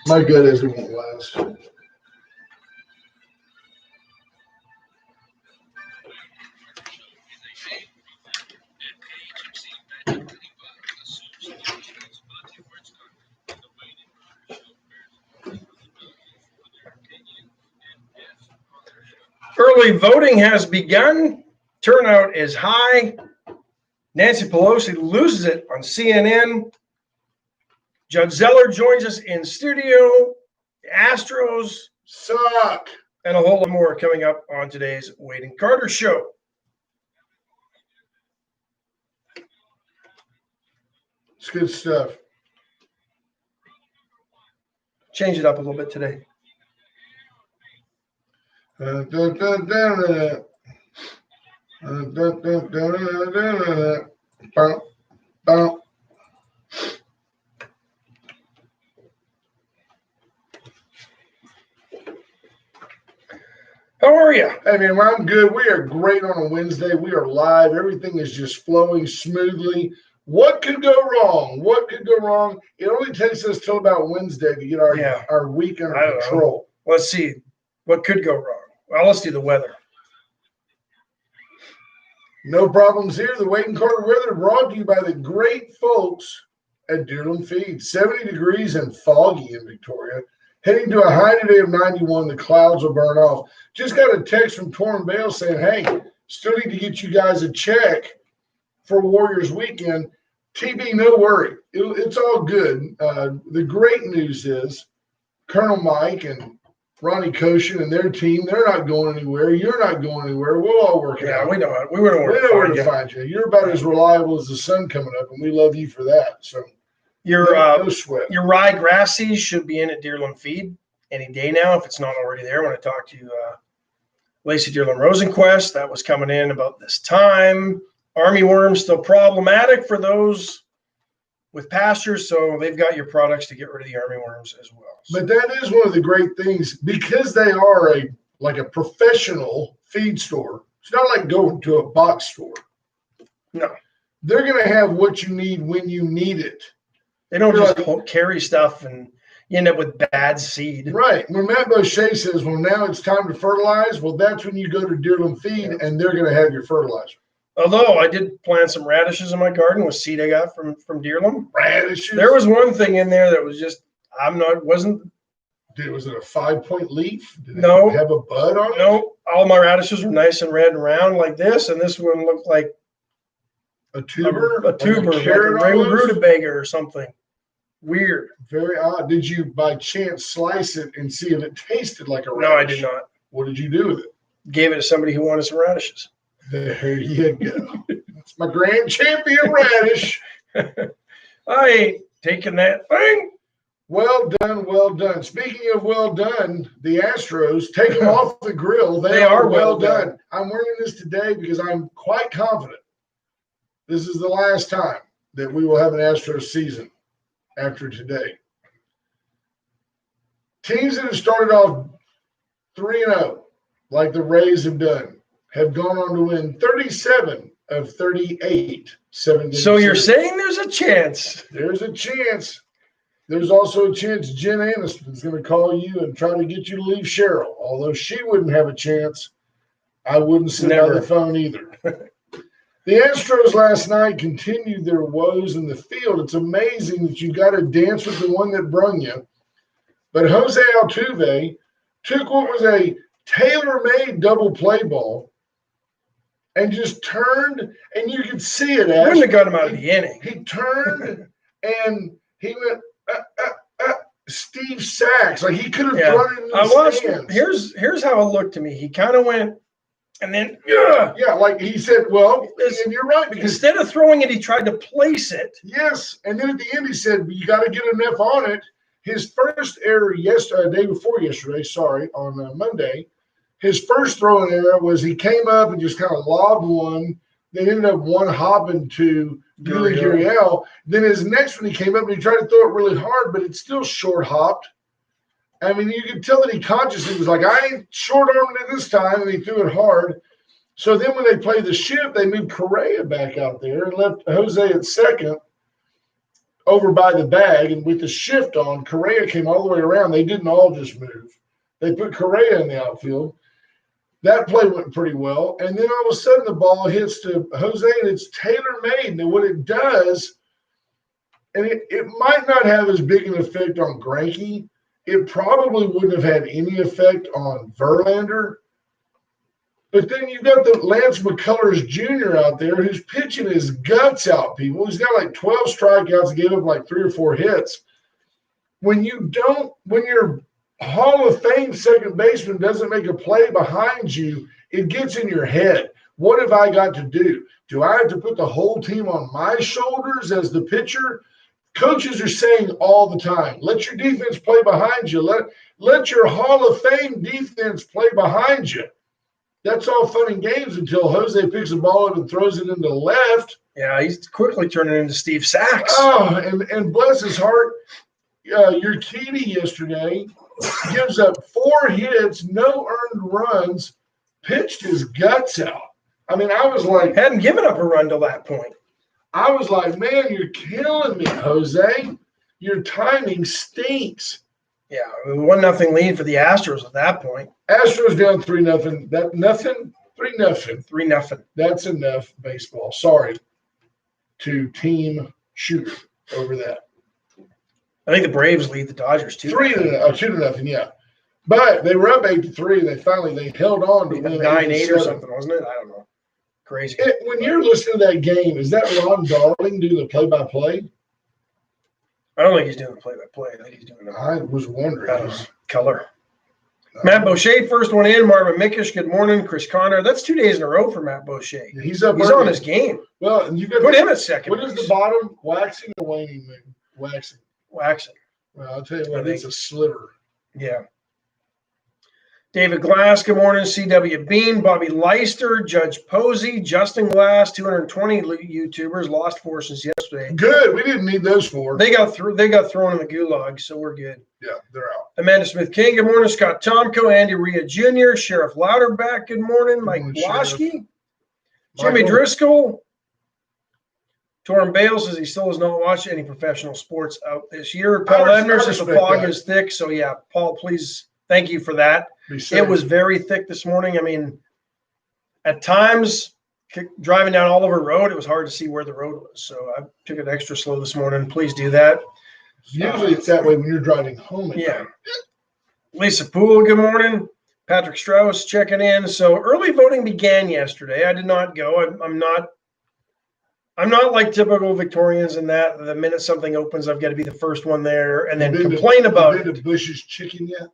My gut is it won't last. Early voting has begun. Turnout is high. Nancy Pelosi loses it on CNN. Judge Zeller joins us in studio. The Astros suck. And a whole lot more coming up on today's Wade and Carter Show. It's good stuff. Change it up a little bit today. How are you? Hey, man, well, I'm good. We are great on a Wednesday. We are live. Everything is just flowing smoothly. What could go wrong? What could go wrong? It only takes us till about Wednesday to get our week under control. Let's see. What could go wrong? Well, let's do the weather. No problems here. The Wade and Carter weather brought to you by the great folks at Deerland Feed. 70 degrees and foggy in Victoria. Heading to a high today of 91. The clouds will burn off. Just got a text from Torrin Bale saying, hey, still need to get you guys a check for Warriors weekend. TB, no worry. It's all good. The great news is Colonel Mike and Ronnie Koshin and their team, they're not going anywhere. You're not going anywhere. We'll all work it out. Yeah, we know it. We know where to find you. You're about as reliable as the sun coming up, and we love you for that. So no sweat. Your rye grass seeds should be in at Deerland Feed any day now if it's not already there. When I talked to Lacey Deerland Rosenquist, that was coming in about this time. Army worms still problematic for those with pastures, so they've got your products to get rid of the army worms as well. But that is one of the great things because they are a professional feed store. It's not like going to a box store. No. They're going to have what you need when you need it. They don't just carry stuff and you end up with bad seed. Right. When Matt Boucher says, well, now it's time to fertilize, well, that's when you go to Deerland Feed and they're going to have your fertilizer. Although I did plant some radishes in my garden with seed I got from Deerland. Radishes? There was one thing in there that was just, was it a 5-point leaf? Did it have a bud on it? No. All my radishes were nice and red and round like this, and this one looked like a tuber? Like a rutabaga or something. Weird. Very odd. Did you by chance slice it and see if it tasted like a radish? No, I did not. What did you do with it? Gave it to somebody who wanted some radishes. There you go. That's my grand champion radish. I ain't taking that thing. Well done, well done. Speaking of well done, the Astros, take them off the grill. They are well done. I'm learning this today because I'm quite confident this is the last time that we will have an Astros season after today. Teams that have started off 3-0, like the Rays have done, have gone on to win 37 of 38 7-game So you're saying there's a chance? There's a chance. There's also a chance Jen Aniston is going to call you and try to get you to leave Cheryl. Although she wouldn't have a chance, I wouldn't sit by the phone either. The Astros last night continued their woes in the field. It's amazing that you got to dance with the one that brung you. But Jose Altuve took what was a tailor-made double play ball and just turned, and you could see it. Wouldn't have got him out of the inning. He turned, and he went, Steve Sachs. Like he could have thrown it in the stands. Here's how it looked to me. He kind of went, and then like he said, well, and you're right, because instead of throwing it, he tried to place it. Yes, and then at the end he said, you got to get enough on it. His first error day before yesterday, on Monday, his first throwing error was he came up and just kind of lobbed one. They ended up one hopping to Gurriel. Then his next one, he came up and he tried to throw it really hard, but it still short hopped. I mean, you could tell that he consciously was like, I ain't short arming it this time, and he threw it hard. So then when they played the shift, they moved Correa back out there and left Jose at second. over by the bag, and with the shift on, Correa came all the way around. They didn't all just move. They put Correa in the outfield. That play went pretty well. And then all of a sudden the ball hits to Jose, and it's tailor-made. And what it does, and it might not have as big an effect on Greinke. It probably wouldn't have had any effect on Verlander. But then you've got the Lance McCullers Jr. out there who's pitching his guts out, people. He's got like 12 strikeouts and gave up like 3 or 4 hits. When your Hall of Fame second baseman doesn't make a play behind you, it gets in your head. What have I got to do? Do I have to put the whole team on my shoulders as the pitcher? Coaches are saying all the time, let your defense play behind you. Let your Hall of Fame defense play behind you. That's all fun and games until Jose picks the ball up and throws it into left. Yeah, he's quickly turning into Steve Sachs. Oh, and bless his heart, your Urquidy yesterday gives up 4 hits, no earned runs, pitched his guts out. I mean, I was like, hadn't given up a run till that point. I was like, man, you're killing me, Jose. Your timing stinks. Yeah, 1-0 lead for the Astros at that point. Astros down 3-0. That nothing, 3-0. 3-0. That's enough baseball. Sorry to Team Shooter over that. I think the Braves lead the Dodgers 2-0, yeah. But they were up 8-3. They held on to win 9-8 or something, wasn't it? I don't know. Crazy. When you're listening to that game, is that Ron Darling doing the play-by-play? I don't think he's doing the play-by-play. I think he's doing the I was wondering. Color. Matt Boucher, first one in. Marvin Mickish, good morning. Chris Conner. That's 2 days in a row for Matt Boucher. Yeah, he's up. He's on his game. Well, and you got put him at second. What is the bottom? Waxing or waning? Waxing. Waxing. Well, I'll tell you what, it's a sliver. Yeah. David Glass, good morning. C.W. Bean, Bobby Leister, Judge Posey, Justin Glass, 220 YouTubers lost 4 since yesterday. Good. We didn't need those 4. They got thrown in the gulag, so we're good. Yeah, they're out. Amanda Smith King, good morning. Scott Tomko, Andy Rhea Jr., Sheriff Louderback, good morning. Mike Blasky, Jimmy Driscoll. Torrin Bales says he still has not watched any professional sports out this year. Paul Ebner says the fog is thick. So, yeah, Paul, please, thank you for that. It was very thick this morning. I mean, at times, driving down Oliver Road, it was hard to see where the road was. So I took it extra slow this morning. Please do that. Usually it's that way when you're driving home. Yeah. Lisa Poole, good morning. Patrick Strauss checking in. So early voting began yesterday. I did not go. I'm not like typical Victorians in that the minute something opens, I've got to be the first one there and then complain about it. Been to Bush's Chicken yet?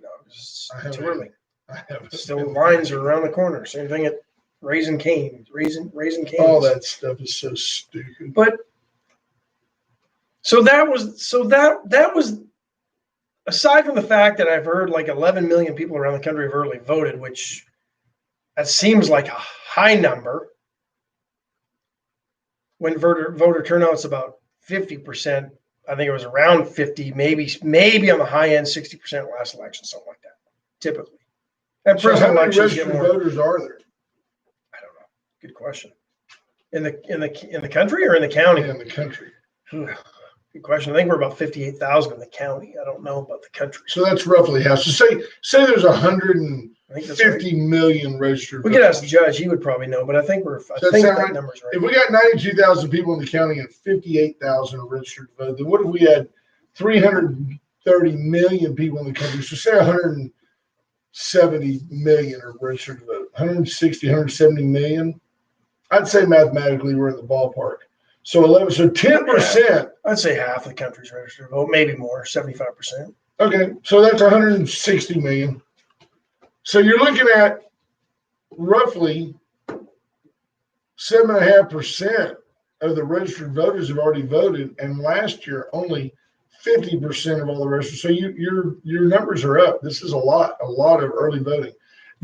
No, it's too early. I haven't. Still lines are around the corner. Same thing at Raising Cane's. Raising Cane's. All that stuff is so stupid. But that was aside from the fact that I've heard like 11 million people around the country have early voted, which that seems like a high number. When voter turnout's about 50%, I think it was around 50, maybe on the high end, 60% last election, something like that, typically. And so how many elections registered voters are there? I don't know. Good question. In the country or in the county? In the country. Good question. I think we're about 58,000 in the county. I don't know about the country. So that's roughly half. So say there's 150 million registered voters. We could ask the judge. He would probably know, but I think that number's right. If we got 92,000 people in the county and 58,000 registered to vote, then what if we had 330 million people in the country? So say 170 million are registered to vote. 160, 170 million. I'd say mathematically we're in the ballpark. So 10%. I'd say half the country's registered to vote, maybe more, 75%. Okay, so that's 160 million. So you're looking at roughly 7.5% of the registered voters have already voted, and last year only 50% of all the registered. So your numbers are up. This is a lot of early voting.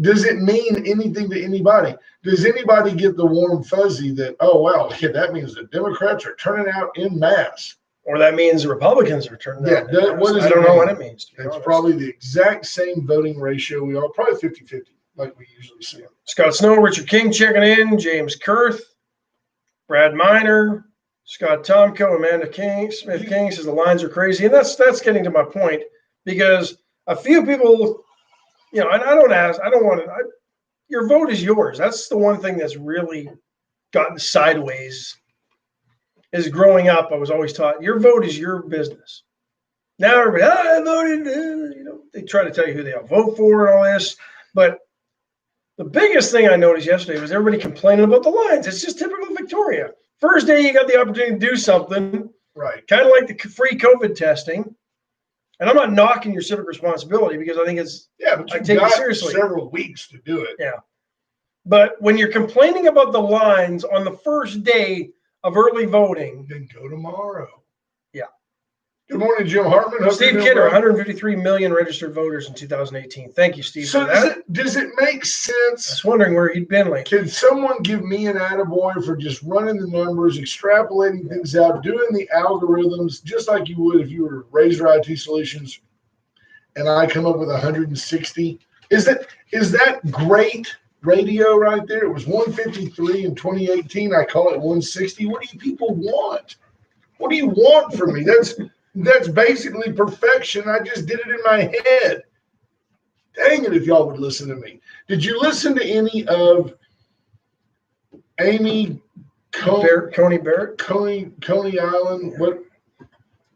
Does it mean anything to anybody? Does anybody get the warm fuzzy that, oh, wow, yeah, that means the Democrats are turning out en masse? Or that means the Republicans are turning out. Yeah, I don't know what it means. It's probably the exact same voting ratio we are, probably 50-50, like we usually see them. Scott Snow, Richard King checking in, James Kurth, Brad Miner, Scott Tomko, Amanda King, Smith King says the lines are crazy. And that's getting to my point, because a few people, and I don't want to, your vote is yours. That's the one thing that's really gotten sideways is growing up. I was always taught your vote is your business. Now everybody, I voted, they try to tell you who they'll vote for and all this. But the biggest thing I noticed yesterday was everybody complaining about the lines. It's just typical Victoria. First day you got the opportunity to do something, right? Kind of like the free COVID testing. And I'm not knocking your civic responsibility, because I think it's, but I take it seriously. Several weeks to do it. Yeah. But when you're complaining about the lines on the first day of early voting, then go tomorrow. Yeah. Good morning, Jim Hartman. Steve Kidder, 153 million registered voters in 2018. Thank you, Steve. So does it make sense? I was wondering where he'd been lately. Can someone give me an attaboy for just running the numbers, extrapolating things out, doing the algorithms, just like you would if you were Razor IT Solutions, and I come up with 160? Is that great radio right there? It was 153 in 2018. I call it 160. What do you people want? What do you want from me? That's basically perfection. I just did it in my head. Dang it, if y'all would listen to me. Did you listen to any of Amy Coney Barrett? Coney Island? Yeah. What?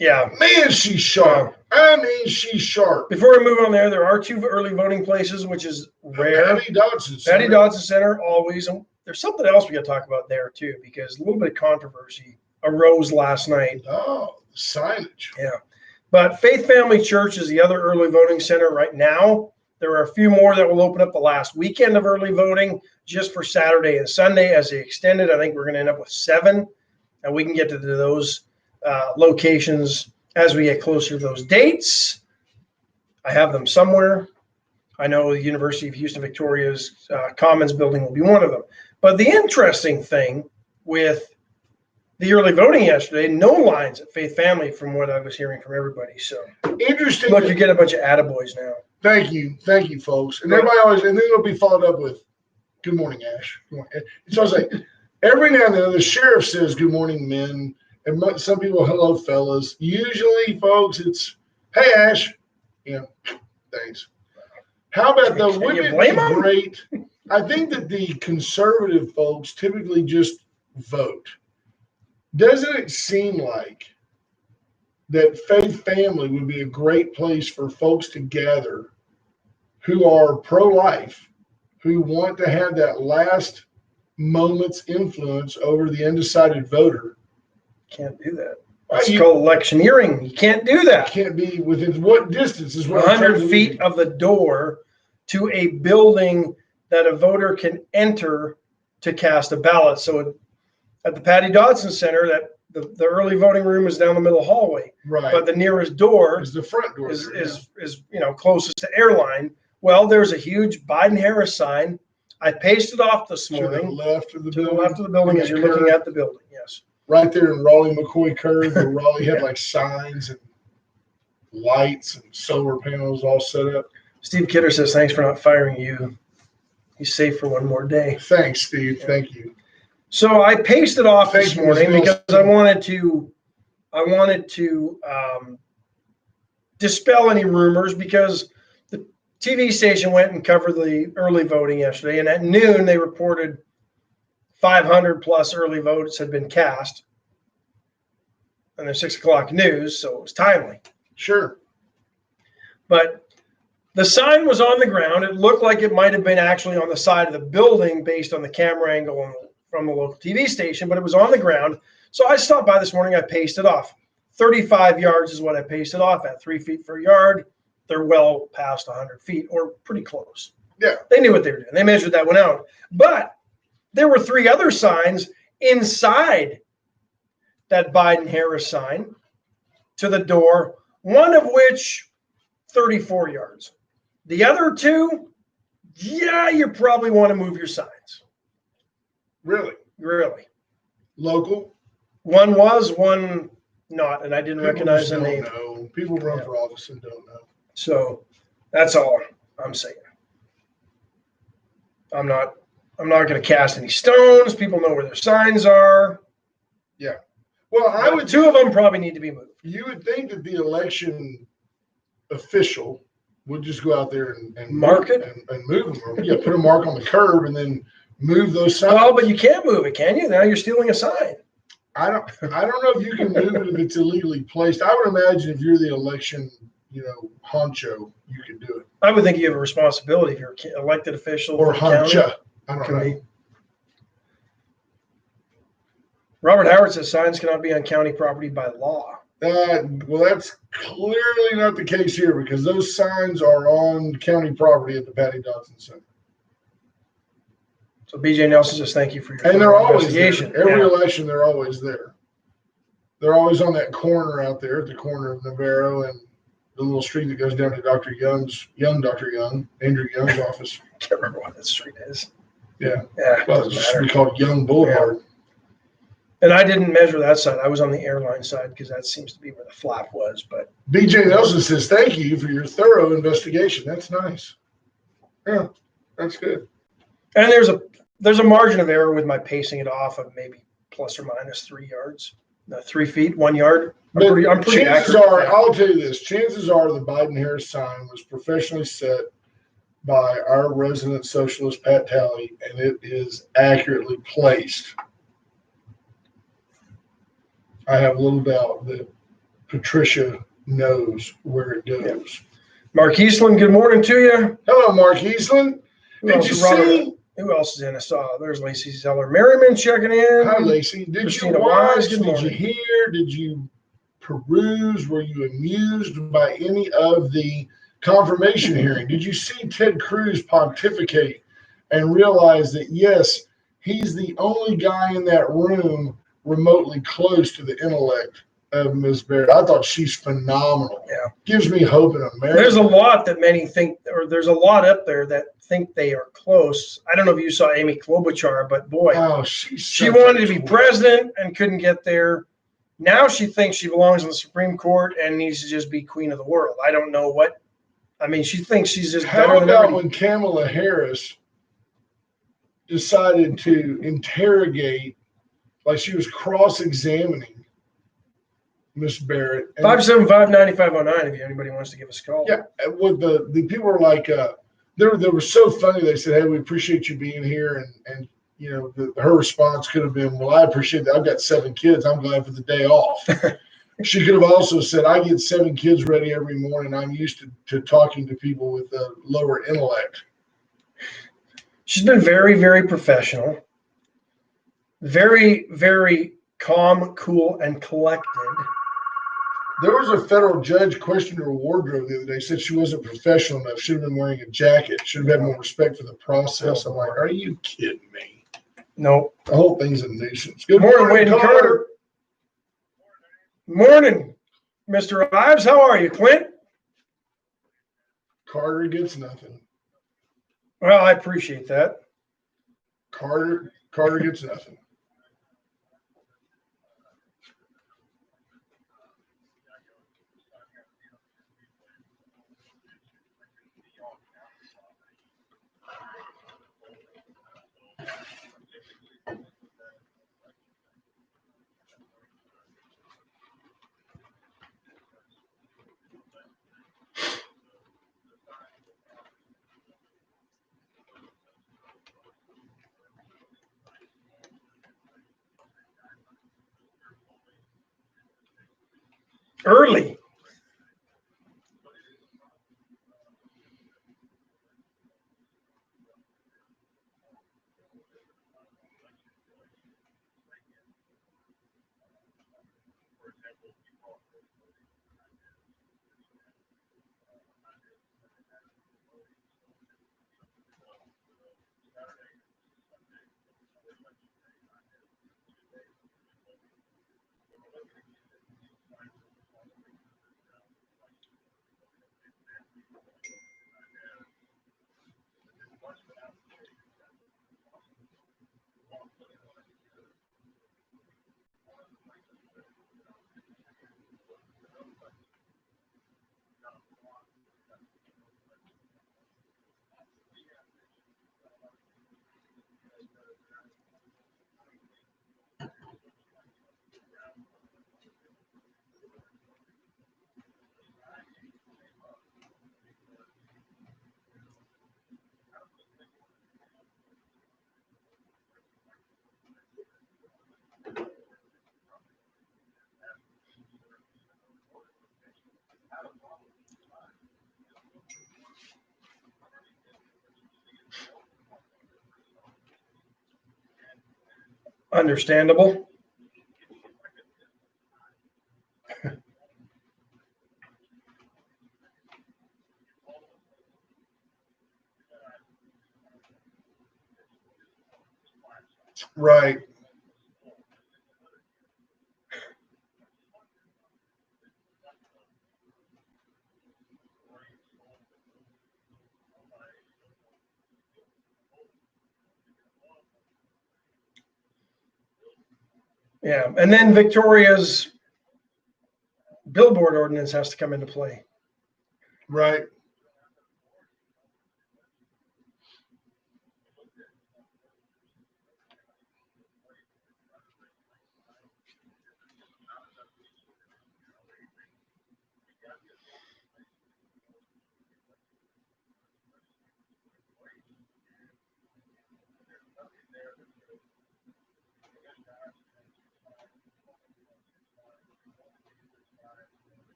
Yeah. Man, she's sharp. I mean, she's sharp. Before we move on there are two early voting places, which is rare. Patty Dodson Center, always. And there's something else we got to talk about there, too, because a little bit of controversy arose last night. Oh, signage. Yeah. But Faith Family Church is the other early voting center right now. There are a few more that will open up the last weekend of early voting just for Saturday and Sunday as they extended. I think we're going to end up with 7, and we can get to those locations as we get closer to those dates. I have them somewhere. I know the University of Houston Victoria's Commons building will be one of them. But the interesting thing with the early voting yesterday, no lines at Faith Family from what I was hearing from everybody. So interesting. Look, you get a bunch of attaboys now. Thank you, folks. And everybody always, and then it'll be followed up with, "Good morning, Ash." It's always like every now and then the sheriff says, "Good morning, men," and some people, "Hello, fellas." Usually, folks, it's, "Hey, Ash." Thanks. How about though? Wouldn't it be great? I think that the conservative folks typically just vote. Doesn't it seem like that Faith Family would be a great place for folks to gather who are pro-life, who want to have that last moment's influence over the undecided voter? Can't do that. It's called electioneering. You can't do that. Can't be within what distance is 100 feet of the door to a building that a voter can enter to cast a ballot. So at the Patty Dodson Center, that the early voting room is down the middle hallway, right? But the nearest door is the front door. Is closest to Airline. Well, there's a huge Biden-Harris sign. I pasted off this morning to the left of the building as you're looking at the building. Yes, right there in Raleigh McCoy curve, where Raleigh had like signs and lights and solar panels all set up. Steve Kidder says, "Thanks for not firing you. He's safe for one more day." Thanks, Steve. Thank you. So I pasted off this morning because I wanted to dispel any rumors, because the TV station went and covered the early voting yesterday, and at noon they reported 500 plus early votes had been cast, and there's 6 o'clock news, so it was timely. Sure. But the sign was on the ground. It looked like it might have been actually on the side of the building based on the camera angle from the local TV station, but it was on the ground. So I stopped by this morning. I pasted off. 35 yards is what I pasted off at, 3 feet per yard. They're well past 100 feet, or pretty close. Yeah. They knew what they were doing. They measured that one out. But there were 3 other signs inside that Biden-Harris sign to the door, one of which 34 yards. The other 2, you probably want to move your signs. Really? Local? One was, one not, and I didn't recognize the name. No, people run for office and don't know. So that's all I'm saying. I'm not going to cast any stones. People know where their signs are. Yeah. Well, I But would two of them probably need to be moved. You would think that the election official would just go out there and Mark it? and move them. Or, yeah, put a mark on the curb and then move those signs. Well, but you can't move it, can you? Now you're stealing a sign. I don't know if you can move it if it's illegally placed. I would imagine if you're the election, honcho, you can do it. I would think you have a responsibility if you're an elected official Or for the county. honcha. I don't know. Be. Robert Howard says signs cannot be on county property by law. Well, that's clearly not the case here because those signs are on county property at the Patty Dodson Center. So BJ Nelson says thank you for your And they're always investigation. there. Every election, they're always there. They're always on that corner out there at the corner of Navarro and the little street that goes down to Dr. Andrew Young's office. I can't remember what that street is. Yeah. Yeah. Well, it should be called Young Boulevard. Yeah. And I didn't measure that side. I was on the airline side because that seems to be where the flap was. But BJ Nelson says, thank you for your thorough investigation. That's nice. Yeah, that's good. And there's a margin of error with my pacing it off of maybe plus or minus 3 yards. 3 feet, 1 yard. I'm pretty chances accurate. I'll tell you this, chances are the Biden-Harris sign was professionally set by our resident socialist, Pat Talley, and it is accurately placed. I have little doubt that Patricia knows where it goes. Yeah. Mark Eastland, good morning to you. Hello, Mark Eastland. Did you see? Who else is in? I saw there's Lacey Zeller Merriman checking in. Hi, Lacey. Did Christina you watch? Wise, good Did morning. you hear? Did you peruse? Were you amused by any of the confirmation hearing? Did you see Ted Cruz pontificate and realize that, yes, he's the only guy in that room remotely close to the intellect of Ms. Barrett? I thought she's phenomenal. Yeah. Gives me hope in America. There's a lot that many think, or there's a lot up there that think they are close. I don't know if you saw Amy Klobuchar, but boy, she wanted to be president and couldn't get there. Now she thinks she belongs in the Supreme Court and needs to just be queen of the world. I don't know what. I mean, she thinks she's just better How than about everybody. when Kamala Harris decided to interrogate, like she was cross-examining Miss Barrett? 575-9509 if anybody wants to give us a call. Yeah, with the people were like, they were so funny. They said, "Hey, we appreciate you being here," and her response could have been, "Well, I appreciate that. I've got 7 kids. I'm glad for the day off." She could have also said, "I get 7 kids ready every morning. I'm used to talking to people with a lower intellect." She's been very, very professional, very, very calm, cool, and collected. There was a federal judge questioned her wardrobe the other day, said she wasn't professional enough. Should have been wearing a jacket. Should have had more respect for the process. I'm like, are you kidding me? No. The whole thing's a nuisance. Good morning, Wayne Carter. Morning, Mr. Ives. How are you, Clint? Carter gets nothing. Well, I appreciate that. Carter gets nothing. Early. Understandable. Right. Yeah. And then Victoria's billboard ordinance has to come into play. Right.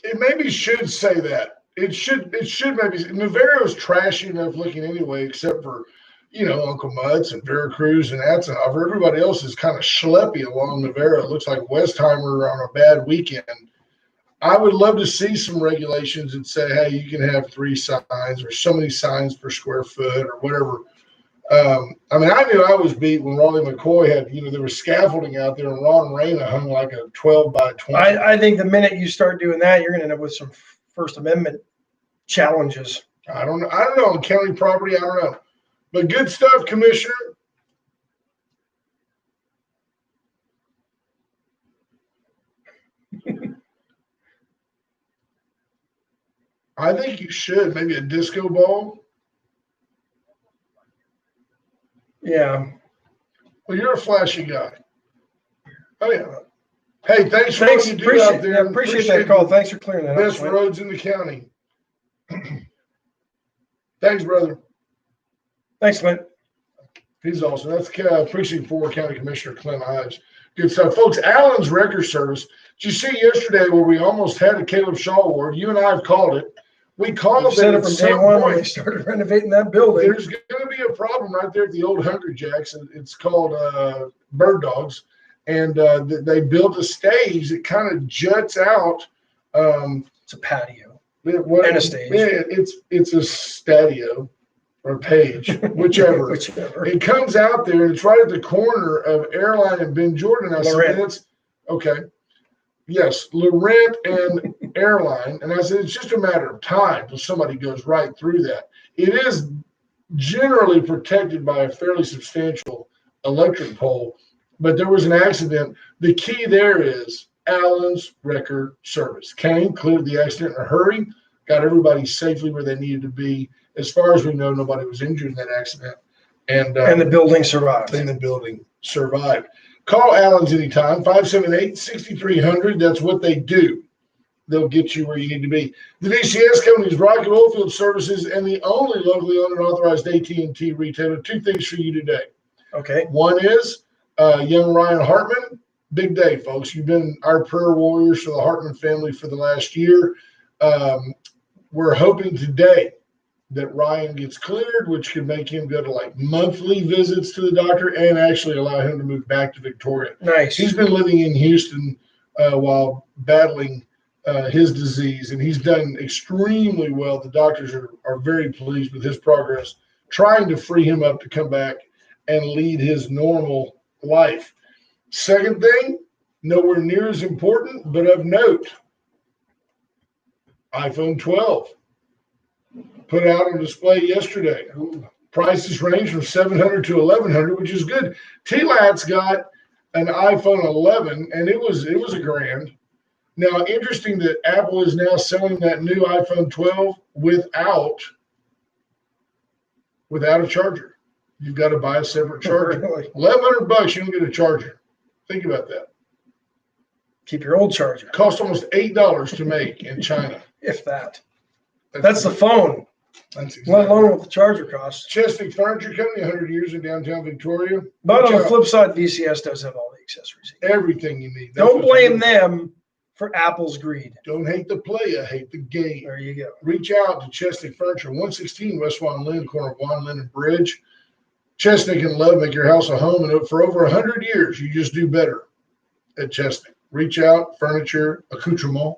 It maybe should say that. It should maybe. Navarro's trashy enough looking anyway, except for, Uncle Mutz and Veracruz and Atzenhofer. Everybody else is kind of schleppy along Navarro. It looks like Westheimer on a bad weekend. I would love to see some regulations that say, hey, you can have 3 signs or so many signs per square foot or whatever. I knew I was beat when Raleigh McCoy had, there was scaffolding out there and Ron Reyna hung like a 12 by 20. I think the minute you start doing that, you're going to end up with some First Amendment challenges. I don't know. On county property, I don't know. But good stuff, Commissioner. I think you should. Maybe a disco ball. Yeah. Well, you're a flashy guy. Oh, yeah. Hey, thanks for what you do out there. Appreciate that call. Thanks for clearing that up. Best roads in the county. Thanks, brother. Thanks, Clint. He's awesome. That's Precinct 4 County Commissioner Clint Ives. Good stuff. Folks, Allen's Record Service. Did you see yesterday where we almost had a Caleb Shaw Award? You and I have called it. We called it from day one when they started renovating that building. There's going to be a problem right there at the old Hungry Jacks. It's called Bird Dogs. And they built a stage that kind of juts out. It's a patio and a stage. Yeah, it's a stadio or page, whichever. It comes out there, and it's right at the corner of Airline and Ben Jordan. I said, that's okay. Yes, Laurent and Airline. And I said, it's just a matter of time till somebody goes right through that. It is generally protected by a fairly substantial electric pole, but there was an accident. The key there is Allen's Record Service came, cleared the accident in a hurry, got everybody safely where they needed to be. As far as we know, nobody was injured in that accident. And the building survived. And the building survived. Call Allen's anytime, 578-6300. That's what they do. They'll get you where you need to be. The DCS Company is Rocket Oilfield Services and the only locally owned and authorized AT&T retailer. 2 things for you today. Okay. One is young Ryan Hartman. Big day, folks. You've been our prayer warriors for the Hartman family for the last year. We're hoping today that Ryan gets cleared, which could make him go to like monthly visits to the doctor and actually allow him to move back to Victoria. Nice. He's been living in Houston while battling his disease, and he's done extremely well. The doctors are very pleased with his progress, trying to free him up to come back and lead his normal life. Second thing, nowhere near as important, but of note, iPhone 12. Put out on display yesterday. Prices range from $700 to $1,100, which is good. T-Lat's got an iPhone 11, and it was a grand. Now, interesting that Apple is now selling that new iPhone 12 without a charger. You've got to buy a separate charger. Really? $1,100, you don't get a charger. Think about that. Keep your old charger. Cost almost $8 to make in China. If that. That's the phone. That's exactly. Let alone what the charger costs. Chesnick Furniture Company, 100 years in downtown Victoria. But on the flip side, VCS does have all the accessories. Everything you need. Don't blame them for Apple's greed. Don't hate the player, hate the game. There you go. Reach out to Chesnick Furniture, 116 West Juan Lynn, corner of Juan Lynn and Bridge. Chestnut and Love make your house a home, and for over 100 years, you just do better at Chestnut. Reach out, furniture, accoutrement,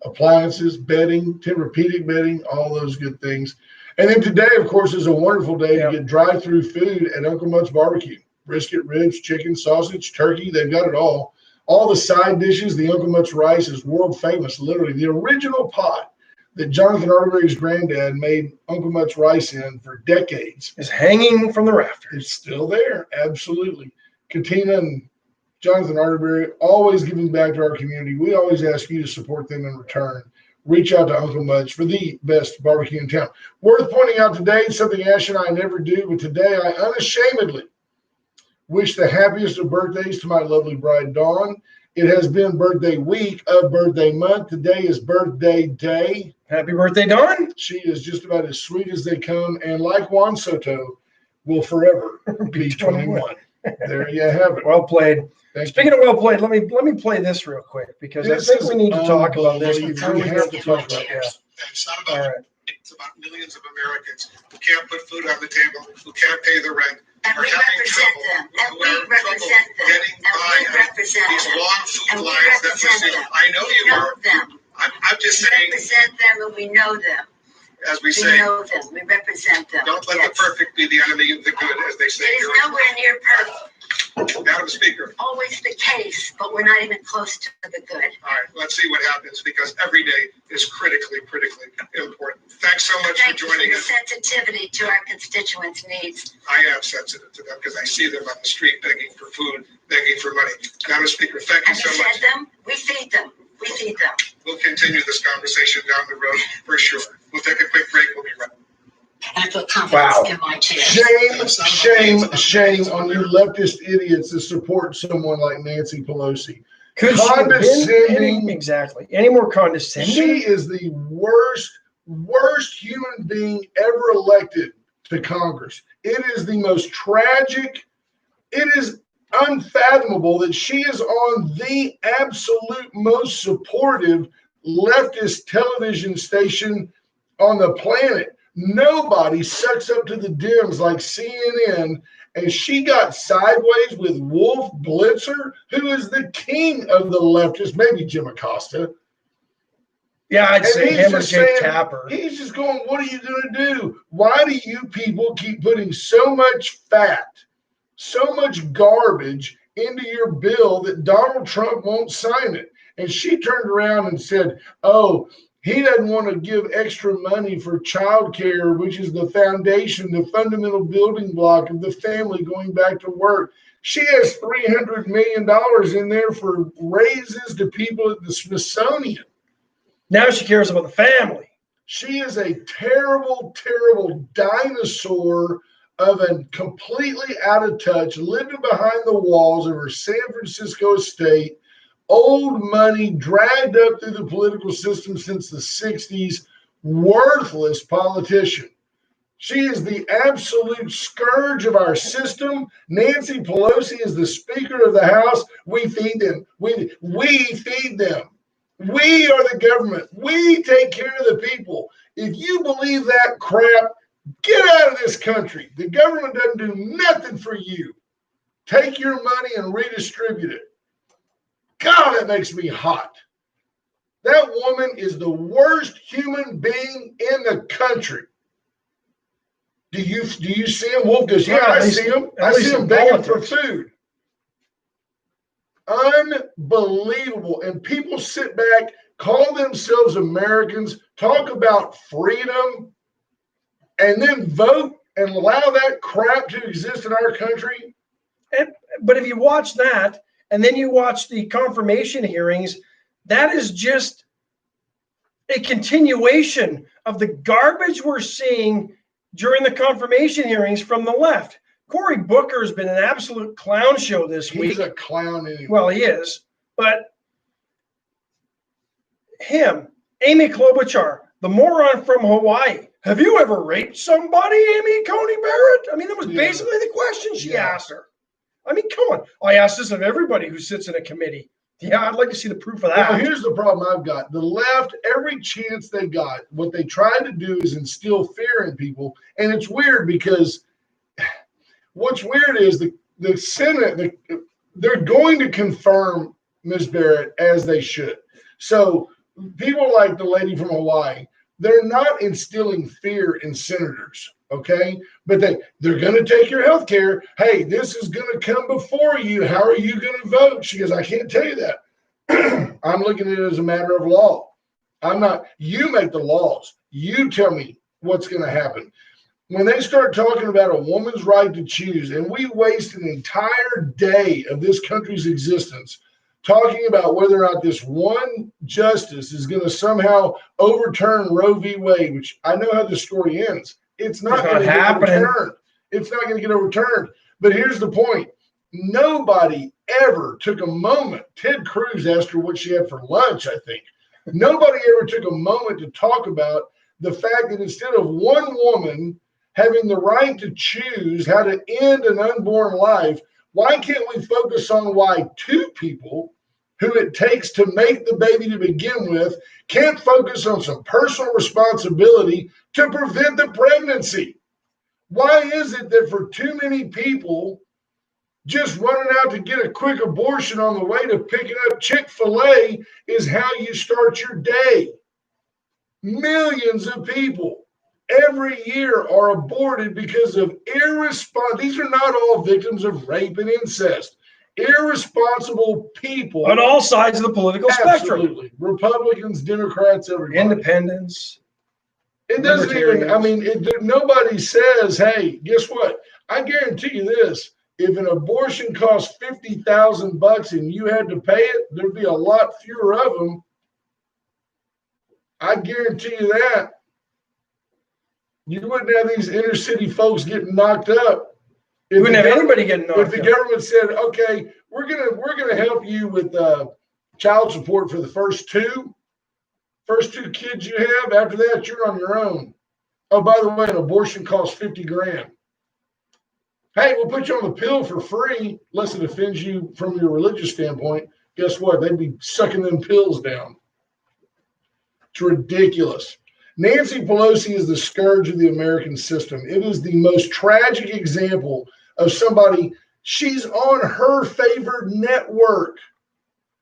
appliances, bedding, Tempur-Pedic bedding, all those good things. And then today, of course, is a wonderful day to get drive-through food at Uncle Mutt's Barbecue. Brisket, ribs, chicken, sausage, turkey, they've got it all. All the side dishes, the Uncle Mutt's rice is world famous, literally. The original pot that Jonathan Arterberry's granddad made Uncle Mutt's rice in for decades is hanging from the rafters. It's still there, absolutely. Katina and Jonathan Arterberry, always giving back to our community. We always ask you to support them in return. Reach out to Uncle Mutt's for the best barbecue in town. Worth pointing out today, something Ash and I never do, but today I unashamedly wish the happiest of birthdays to my lovely bride, Dawn. It has been birthday week of birthday month. Today is birthday day. Happy birthday, Dawn. She is just about as sweet as they come, and like Juan Soto, will forever be 21. There you have it. Well played. Speaking of well played, let me play this real quick because I think we need to talk about this before we have to talk about this. It's not about it's about millions of Americans who can't put food on the table, who can't pay the rent, and we represent them. And we represent them. Getting by these long food lines that we're seeing. I know you are. I'm just saying. We represent them and we know them. As we say, know them. We represent them. Don't let the perfect be the enemy of the good, as they say. It is nowhere near perfect. Madam Speaker. Always the case, but we're not even close to the good. All right, let's see what happens because every day is critically important. Thanks so much for joining us. Sensitivity to our constituents' needs. I am sensitive to them because I see them on the street begging for food, begging for money. Madam Speaker, thank you so much. Have you fed them? We feed them. We feed them. We'll continue this conversation down the road for sure. We'll take a quick break. We'll be right back. And I feel confidence in my chair. Shame on you leftist idiots that support someone like Nancy Pelosi. Could Condescending. Exactly. Any more condescending? She is the worst human being ever elected to Congress. It is the most tragic. It is unfathomable that she is on the absolute most supportive leftist television station on the planet. Nobody sucks up to the Dems like CNN, and she got sideways with Wolf Blitzer, who is the king of the leftists, maybe Jim Acosta. Yeah, I'd say him or Jake Tapper. He's just going, what are you going to do? Why do you people keep putting so much fat, so much garbage into your bill that Donald Trump won't sign it? And she turned around and said, oh, he doesn't want to give extra money for child care, which is the foundation, the fundamental building block of the family going back to work. She has $300 million in there for raises to people at the Smithsonian. Now she cares about the family. She is a terrible, terrible dinosaur of a completely out of touch, living behind the walls of her San Francisco estate, old money, dragged up through the political system since the 60s, worthless politician. She is the absolute scourge of our system. Nancy Pelosi is the Speaker of the House. We feed them. We feed them. We are the government. We take care of the people. If you believe that crap, get out of this country. The government doesn't do nothing for you. Take your money and redistribute it. God, that makes me hot. That woman is the worst human being in the country. Do you see him? Wolf goes, yeah, I see him. I see him begging for food. Unbelievable. And people sit back, call themselves Americans, talk about freedom, and then vote and allow that crap to exist in our country. But if you watch that, and then you watch the confirmation hearings, that is just a continuation of the garbage we're seeing during the confirmation hearings from the left. Cory Booker has been an absolute clown show this week. He's a clown anyway. Well, he is. But him, Amy Klobuchar, the moron from Hawaii. Have you ever raped somebody, Amy Coney Barrett? I mean, that was basically the question she asked her. I mean, come on. I asked this of everybody who sits in a committee. Yeah, I'd like to see the proof of that. Well, here's the problem I've got. The left, every chance they got, what they tried to do is instill fear in people. And it's weird because what's weird is the Senate, they're going to confirm Ms. Barrett as they should. So people like the lady from Hawaii, they're not instilling fear in senators, okay? But they're going to take your health care. Hey, this is going to come before you. How are you going to vote? She goes, I can't tell you that. I'm looking at it as a matter of law. I'm not. You make the laws. You tell me what's going to happen. When they start talking about a woman's right to choose, and we waste an entire day of this country's existence talking about whether or not this one justice is going to somehow overturn Roe v. Wade, which I know how the story ends. It's not going to get overturned. It's not going to get overturned. But here's the point. Nobody ever took a moment. Ted Cruz asked her what she had for lunch, I think. Nobody ever took a moment to talk about the fact that instead of one woman having the right to choose how to end an unborn life, why can't we focus on why two people who it takes to make the baby to begin with can't focus on some personal responsibility to prevent the pregnancy? Why is it that for too many people, just running out to get a quick abortion on the way to picking up Chick-fil-A is how you start your day? Millions of people every year are aborted because of irresponsible. These are not all victims of rape and incest. Irresponsible people on all sides of the political spectrum. Absolutely. Republicans, Democrats, everybody. Independents. It doesn't even, I mean, nobody says, hey, guess what? I guarantee you this. If an abortion costs $50,000 and you had to pay it, there'd be a lot fewer of them. I guarantee you that. You wouldn't have these inner city folks getting knocked up. You wouldn't have anybody getting knocked up. If the government said, okay, we're gonna help you with child support for the first two kids you have. After that, you're on your own. Oh, by the way, an abortion costs $50,000. Hey, we'll put you on the pill for free, unless it offends you from your religious standpoint. Guess what? They'd be sucking them pills down. It's ridiculous. Nancy Pelosi is the scourge of the American system. It is the most tragic example of somebody. She's on her favored network.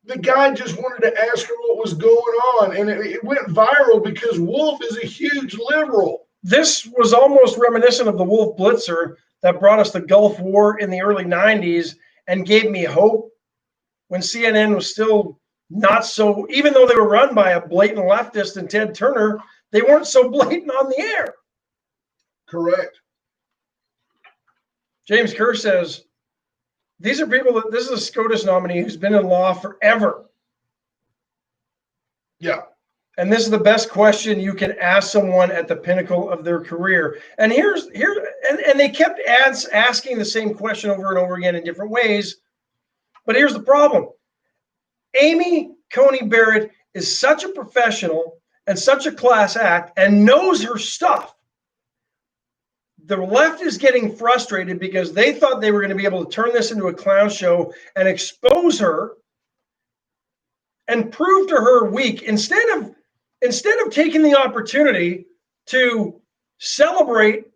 The guy just wanted to ask her what was going on, and it went viral because Wolf is a huge liberal. This was almost reminiscent of the Wolf Blitzer that brought us the Gulf War in the early 90s and gave me hope when CNN was still not so, even though they were run by a blatant leftist and Ted Turner, they weren't so blatant on the air. Correct. James Kerr says, these are people that this is a SCOTUS nominee who's been in law forever. Yeah. And this is the best question you can ask someone at the pinnacle of their career. And and they kept asking the same question over and over again in different ways. But here's the problem. Amy Coney Barrett is such a professional and such a class act and knows her stuff. The left is getting frustrated because they thought they were going to be able to turn this into a clown show and expose her and prove to her weak instead of taking the opportunity to celebrate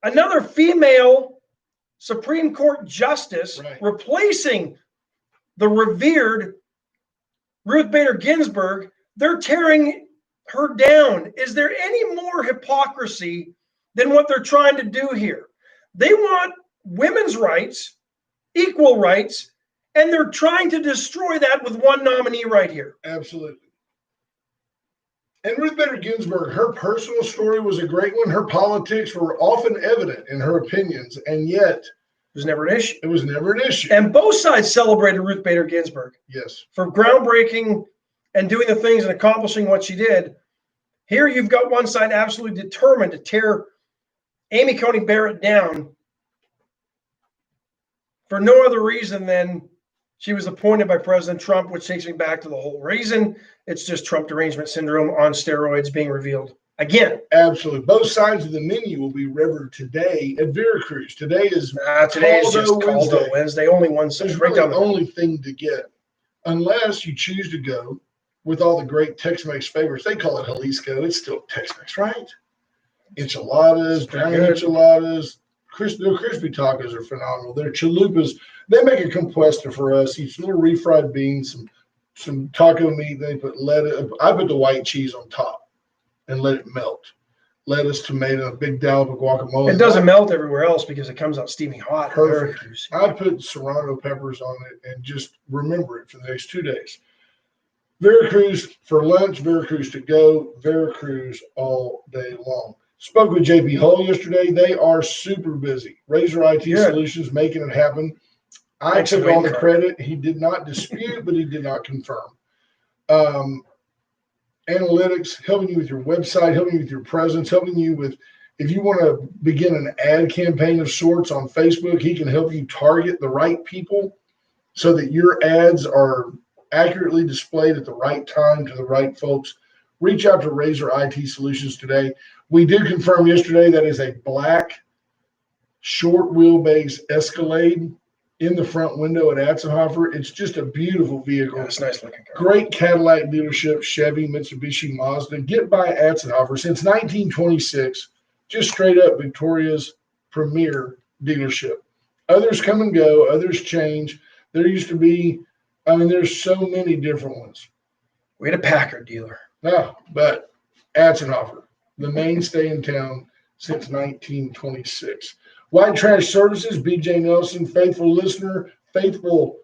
another female Supreme Court justice, right, replacing the revered Ruth Bader Ginsburg. They're tearing her down. Is there any more hypocrisy than what they're trying to do here? They want women's rights, equal rights, and they're trying to destroy that with one nominee right here. Absolutely. And Ruth Bader Ginsburg, her personal story was a great one. Her politics were often evident in her opinions, and yet it was never an issue. It was never an issue. And both sides celebrated Ruth Bader Ginsburg. Yes. For groundbreaking and doing the things and accomplishing what she did. Here you've got one side absolutely determined to tear Amy Coney Barrett down for no other reason than she was appointed by President Trump, which takes me back to the whole reason. It's just Trump derangement syndrome on steroids being revealed again. Absolutely. Both sides of the menu will be revered today at Veracruz. Today is just Caldo Wednesday. Only one side. It's really the only thing to get, unless you choose to go with all the great Tex-Mex favorites. They call it Jalisco. It's still Tex-Mex, right? Enchiladas, giant enchiladas, Their crispy tacos are phenomenal. Their chalupas, they make a compuesta for us. Each little refried beans, some taco meat. They put lettuce. I put the white cheese on top and let it melt. Lettuce, tomato, a big dollop of guacamole. It doesn't melt everywhere else because it comes out steaming hot. Perfect. Very juicy. I put serrano peppers on it and just remember it for the next 2 days. Veracruz for lunch, Veracruz to go, Veracruz all day long. Spoke with JP Hull yesterday. They are super busy. Razor IT Solutions making it happen. I took all the credit. He did not dispute, but he did not confirm. Analytics, helping you with your website, helping you with your presence, helping you with, if you want to begin an ad campaign of sorts on Facebook, he can help you target the right people so that your ads are accurately displayed at the right time to the right folks. Reach out to Razor IT Solutions today. We did confirm yesterday that is a black short wheelbase Escalade in the front window at Atzenhofer. It's just a beautiful vehicle. Yeah, it's a nice looking car. Great Cadillac dealership, Chevy, Mitsubishi, Mazda. Get by Atzenhofer since 1926. Just straight up Victoria's premier dealership. Others come and go. Others change. There used to be, there's so many different ones. We had a Packard dealer. No, but Atzenhofer, the mainstay in town since 1926. White Trash Services, BJ Nelson, faithful listener, faithful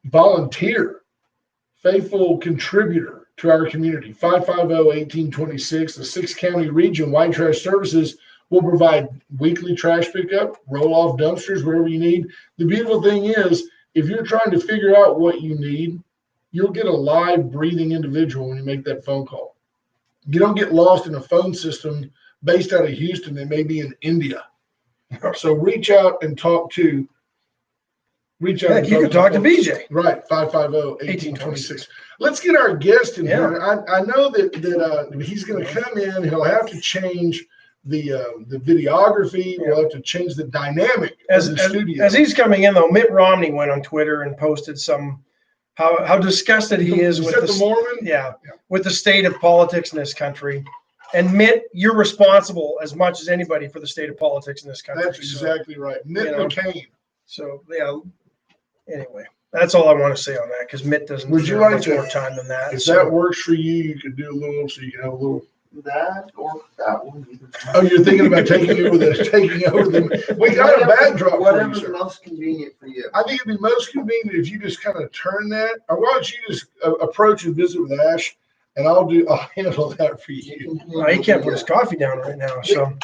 volunteer, faithful contributor to our community. 550-1826, the 6 county region. White Trash Services will provide weekly trash pickup, roll-off dumpsters, wherever you need. The beautiful thing is, if you're trying to figure out what you need, you'll get a live, breathing individual when you make that phone call. You don't get lost in a phone system based out of Houston that may be in India. So reach out and talk to. You can talk to BJ. Right, 550-1826. Let's get our guest in here. I know that he's going to come in. He'll have to change the videography. We'll have to change the dynamic of the studio. As he's coming in, though, Mitt Romney went on Twitter and posted how disgusted he is with the Mormon. With the state of politics in this country. And Mitt, you're responsible as much as anybody for the state of politics in this country. That's exactly right. Mitt McCain. So, anyway, that's all I want to say on that because Mitt doesn't deserve much more time than that. If that works for you, you could do a little so you can have a little. That or that one. Oh, you're thinking about taking over them. We got a backdrop. Whatever's most convenient for you. I think it'd be most convenient if you just kind of turn that. Or why don't you just approach and visit with Ash, and I'll handle that for you. He can't put his coffee down right now. So,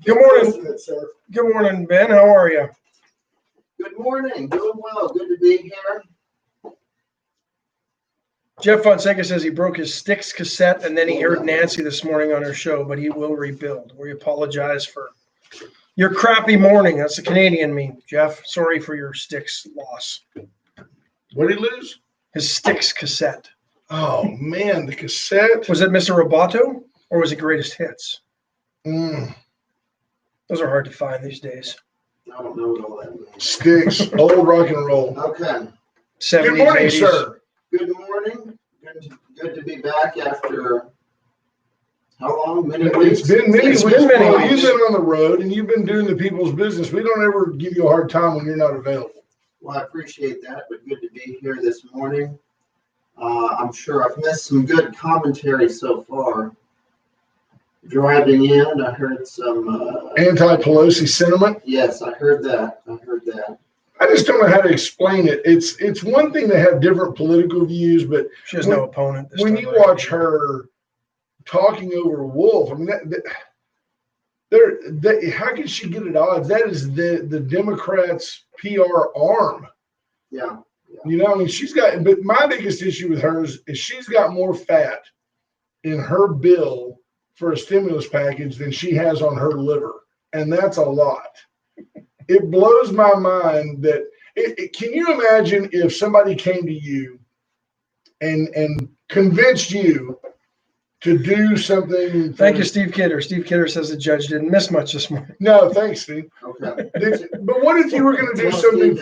good morning, sir. Good morning, Ben. How are you? Good morning. Doing well. Good to be here. Jeff Fonseca says he broke his Styx cassette and then he heard Nancy this morning on her show, but he will rebuild. We apologize for your crappy morning. That's a Canadian meme, Jeff. Sorry for your Styx loss. What did he lose? His Styx cassette. Oh, man, the cassette. Was it Mr. Roboto or was it Greatest Hits? Those are hard to find these days. I don't know what all that means. Styx, old rock and roll. Okay. 70s, Good morning, 80s. sir. Good morning. Good to be back after how long? Many weeks? It's been many weeks. Been many Well, weeks. you've been on the road and you've been doing the people's business. We don't ever give you a hard time when you're not available. Well, I appreciate that, but good to be here this morning. I'm sure I've missed some good commentary so far. Driving in, I heard some Anti-Pelosi sentiment. Yes, I heard that. I just don't know how to explain it. It's one thing to have different political views, but She has no opponent. when you watch her talking over Wolf, I mean, how can she get at odds? That is the Democrats' PR arm. Yeah. You know, I mean, but my biggest issue with hers is she's got more fat in her bill for a stimulus package than she has on her liver. And that's a lot. It blows my mind that can you imagine if somebody came to you and convinced you to do something? Thank you, Steve Kidder. Steve Kidder says the judge didn't miss much this morning. No, thanks, Steve. Okay. But what if you were going to do something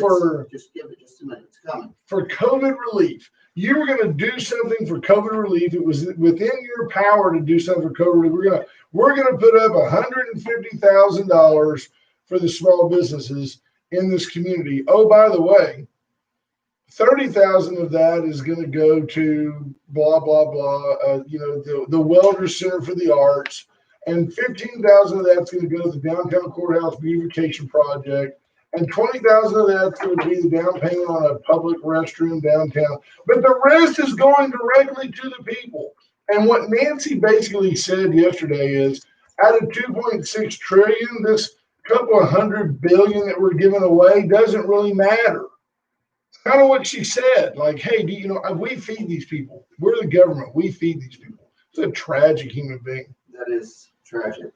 Just give it just a minute. It's coming. for COVID relief? You were going to do something for COVID relief. It was within your power to do something for COVID relief. We're going to put up $150,000 for the small businesses in this community. Oh, by the way, 30,000 of that is going to go to blah, blah, blah, the Welder Center for the Arts, and 15,000 of that's going to go to the downtown courthouse beautification project, and 20,000 of that's going to be the down payment on a public restroom downtown. But the rest is going directly to the people. And what Nancy basically said yesterday is, out of 2.6 trillion, this couple of $100 billion that we're giving away doesn't really matter. Kind of what she said, like, hey, we feed these people. We're the government. We feed these people. It's a tragic human being. That is tragic.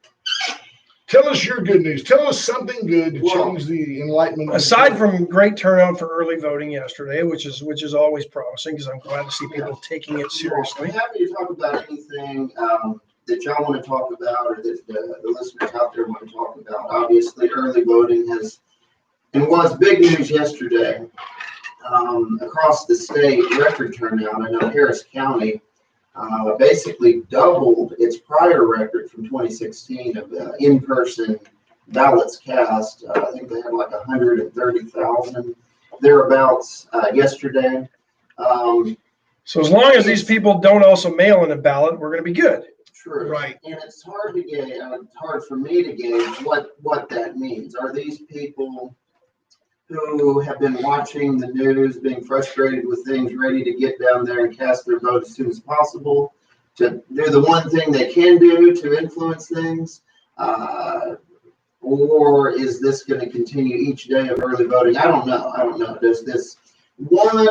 Tell us your good news. Tell us something good to change the enlightenment. Aside from great turnout for early voting yesterday, which is always promising, because I'm glad to see people taking it seriously. I'm happy to talk about anything that y'all want to talk about, or that the listeners out there want to talk about. Obviously, early voting was big news yesterday. Across the state, record turnout. I know Harris County basically doubled its prior record from 2016 of in-person ballots cast. I think they had like 130,000 thereabouts yesterday. So as long as these people don't also mail in a ballot, we're going to be good. True. Right. And it's hard to gauge. It's hard for me to gauge what that means. Are these people who have been watching the news, being frustrated with things, ready to get down there and cast their vote as soon as possible, to do the one thing they can do to influence things? Or is this going to continue each day of early voting? I don't know. Does this one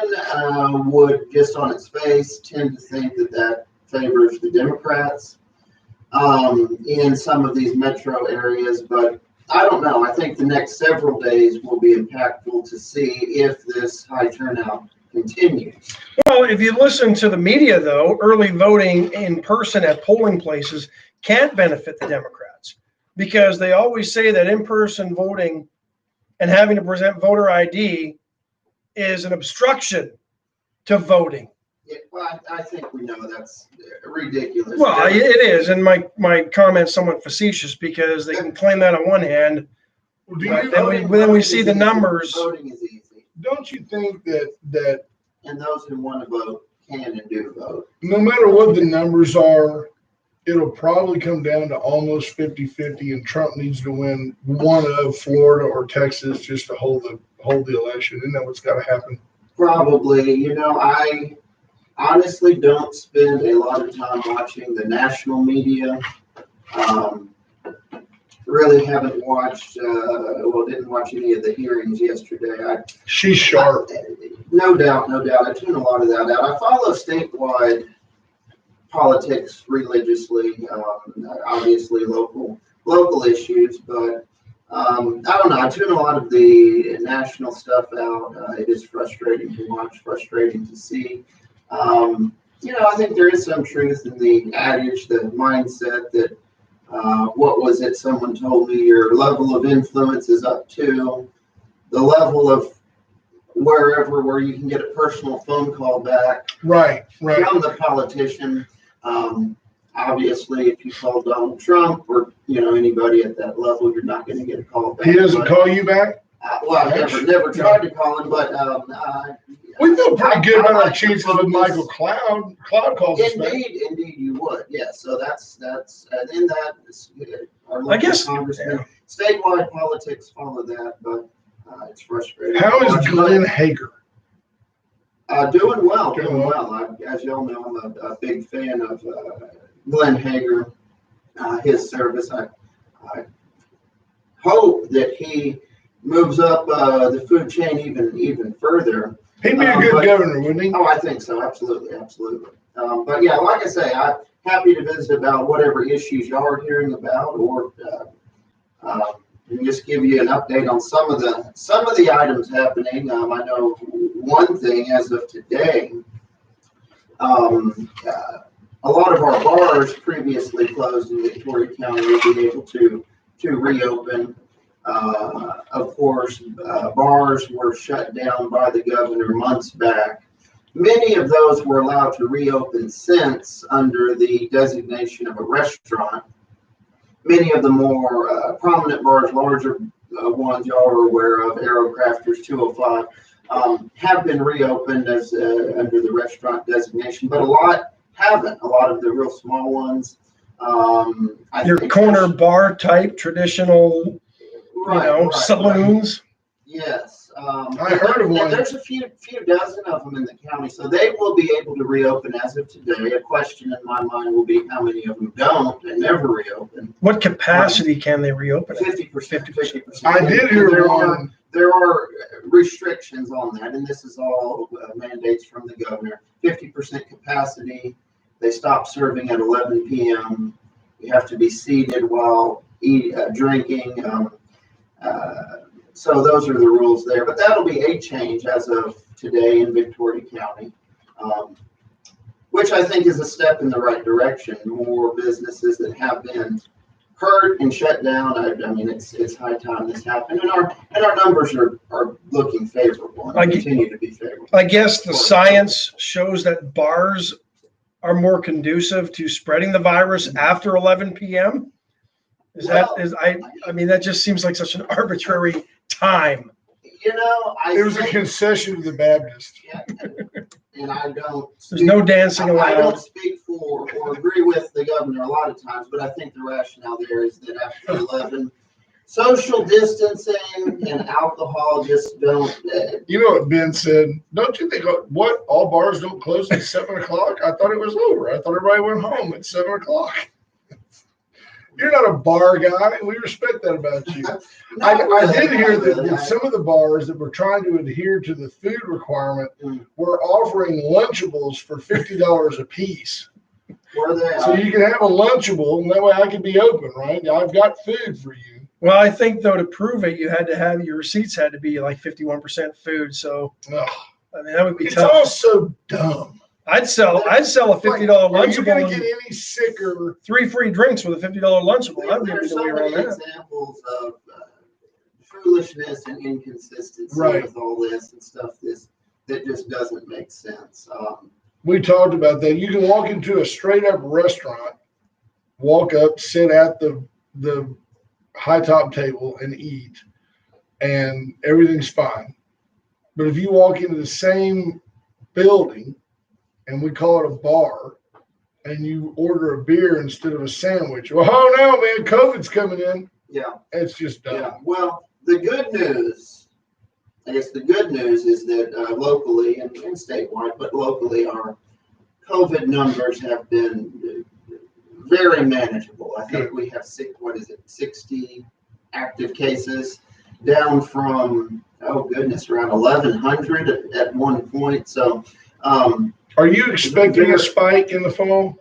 would just on its face tend to think that favors the Democrats in some of these metro areas, but I don't know. I think the next several days will be impactful to see if this high turnout continues. Well, if you listen to the media, though, early voting in person at polling places can't benefit the Democrats, because they always say that in-person voting and having to present voter ID is an obstruction to voting. Yeah, well, I think we know that's ridiculous. Well, it is, and my comment's somewhat facetious, because they can claim that on one hand, but then we see the numbers. Voting is easy. Don't you think that And those who want to vote can and do vote. no matter what the numbers are, it'll probably come down to almost 50-50, and Trump needs to win one of Florida or Texas just to hold the election? Isn't that what's got to happen? Probably. I honestly don't spend a lot of time watching the national media. Really haven't watched, didn't watch any of the hearings yesterday. She's sharp. No doubt. I tune a lot of that out. I follow statewide politics religiously, obviously local issues, but I don't know. I tune a lot of the national stuff out. It is frustrating to watch, frustrating to see. I think there is some truth in the adage, the mindset that what was it? Someone told me your level of influence is up to the level of where you can get a personal phone call back Right. from the politician. Obviously, if you call Donald Trump or anybody at that level, you're not going to get a call back. He doesn't call you back? I've never tried to call him, but We feel pretty good about our chances with Michael Cloud. Cloud calls us back. Indeed, you would. Yeah. So that's in that. Our I guess congressman, statewide politics follow that, but it's frustrating. How is Glenn Hager? Doing well. As y'all know, I'm a big fan of Glenn Hager. His service. I hope that he moves up the food chain even further. He'd be a good governor, wouldn't he? Oh, I think so. Absolutely. But yeah, like I say, I'm happy to visit about whatever issues y'all are hearing about, or and just give you an update on some of the items happening. I know one thing as of today. A lot of our bars previously closed in Victoria County will be able to reopen. Of course, bars were shut down by the governor months back. Many of those were allowed to reopen since under the designation of a restaurant. Many of the more prominent bars, larger ones y'all are aware of, Aerocrafters 205, have been reopened as under the restaurant designation, but a lot haven't. A lot of the real small ones. Your corner bar type traditional, right. saloons. Yes. I heard of one. There's a few dozen of them in the county, so they will be able to reopen as of today. A question in my mind will be how many of them don't and never reopen. What capacity can they reopen? 50%. I did hear one. There are restrictions on that, and this is all mandates from the governor. 50% capacity. They stop serving at 11 p.m. You have to be seated while drinking. So those are the rules there, but that'll be a change as of today in Victoria County, which I think is a step in the right direction. More businesses that have been hurt and shut down. I mean, it's high time this happened, and our numbers are looking favorable and continue to be favorable. I guess the science shows that bars are more conducive to spreading the virus after 11 p.m. I mean, that just seems like such an arbitrary time. It was a concession to the Baptist. Yeah, and I don't. There's no dancing allowed. I don't speak for or agree with the governor a lot of times, but I think the rationale there is that after 11, social distancing and alcohol just don't. You know what Ben said? Don't you think what all bars don't close at 7 o'clock? I thought it was over. I thought everybody went home at 7 o'clock. You're not a bar guy, and we respect that about you. I did hear that some of the bars that were trying to adhere to the food requirement were offering Lunchables for $50 a piece. So you can have a Lunchable, and that way I can be open, right? I've got food for you. Well, I think, though, to prove it, you had to have your receipts had to be like 51% food. So, I mean, that would be it's tough. It's all so dumb. I'd sell a $50 Lunchable. Are you going to get any sicker? 3 free drinks with a $50 Lunchable. That would be the way around that. Examples of foolishness and inconsistency with all this and stuff that just doesn't make sense. We talked about that. You can walk into a straight up restaurant, walk up, sit at the high top table and eat, and everything's fine. But if you walk into the same building, and we call it a bar, and you order a beer instead of a sandwich. Well, oh no, man, COVID's coming in. Yeah. It's just dumb. Yeah. Well, the good news is that locally and statewide, but locally, our COVID numbers have been very manageable. I think we have 60 active cases, down from, around 1,100 at one point. So, are you expecting a spike in the fall?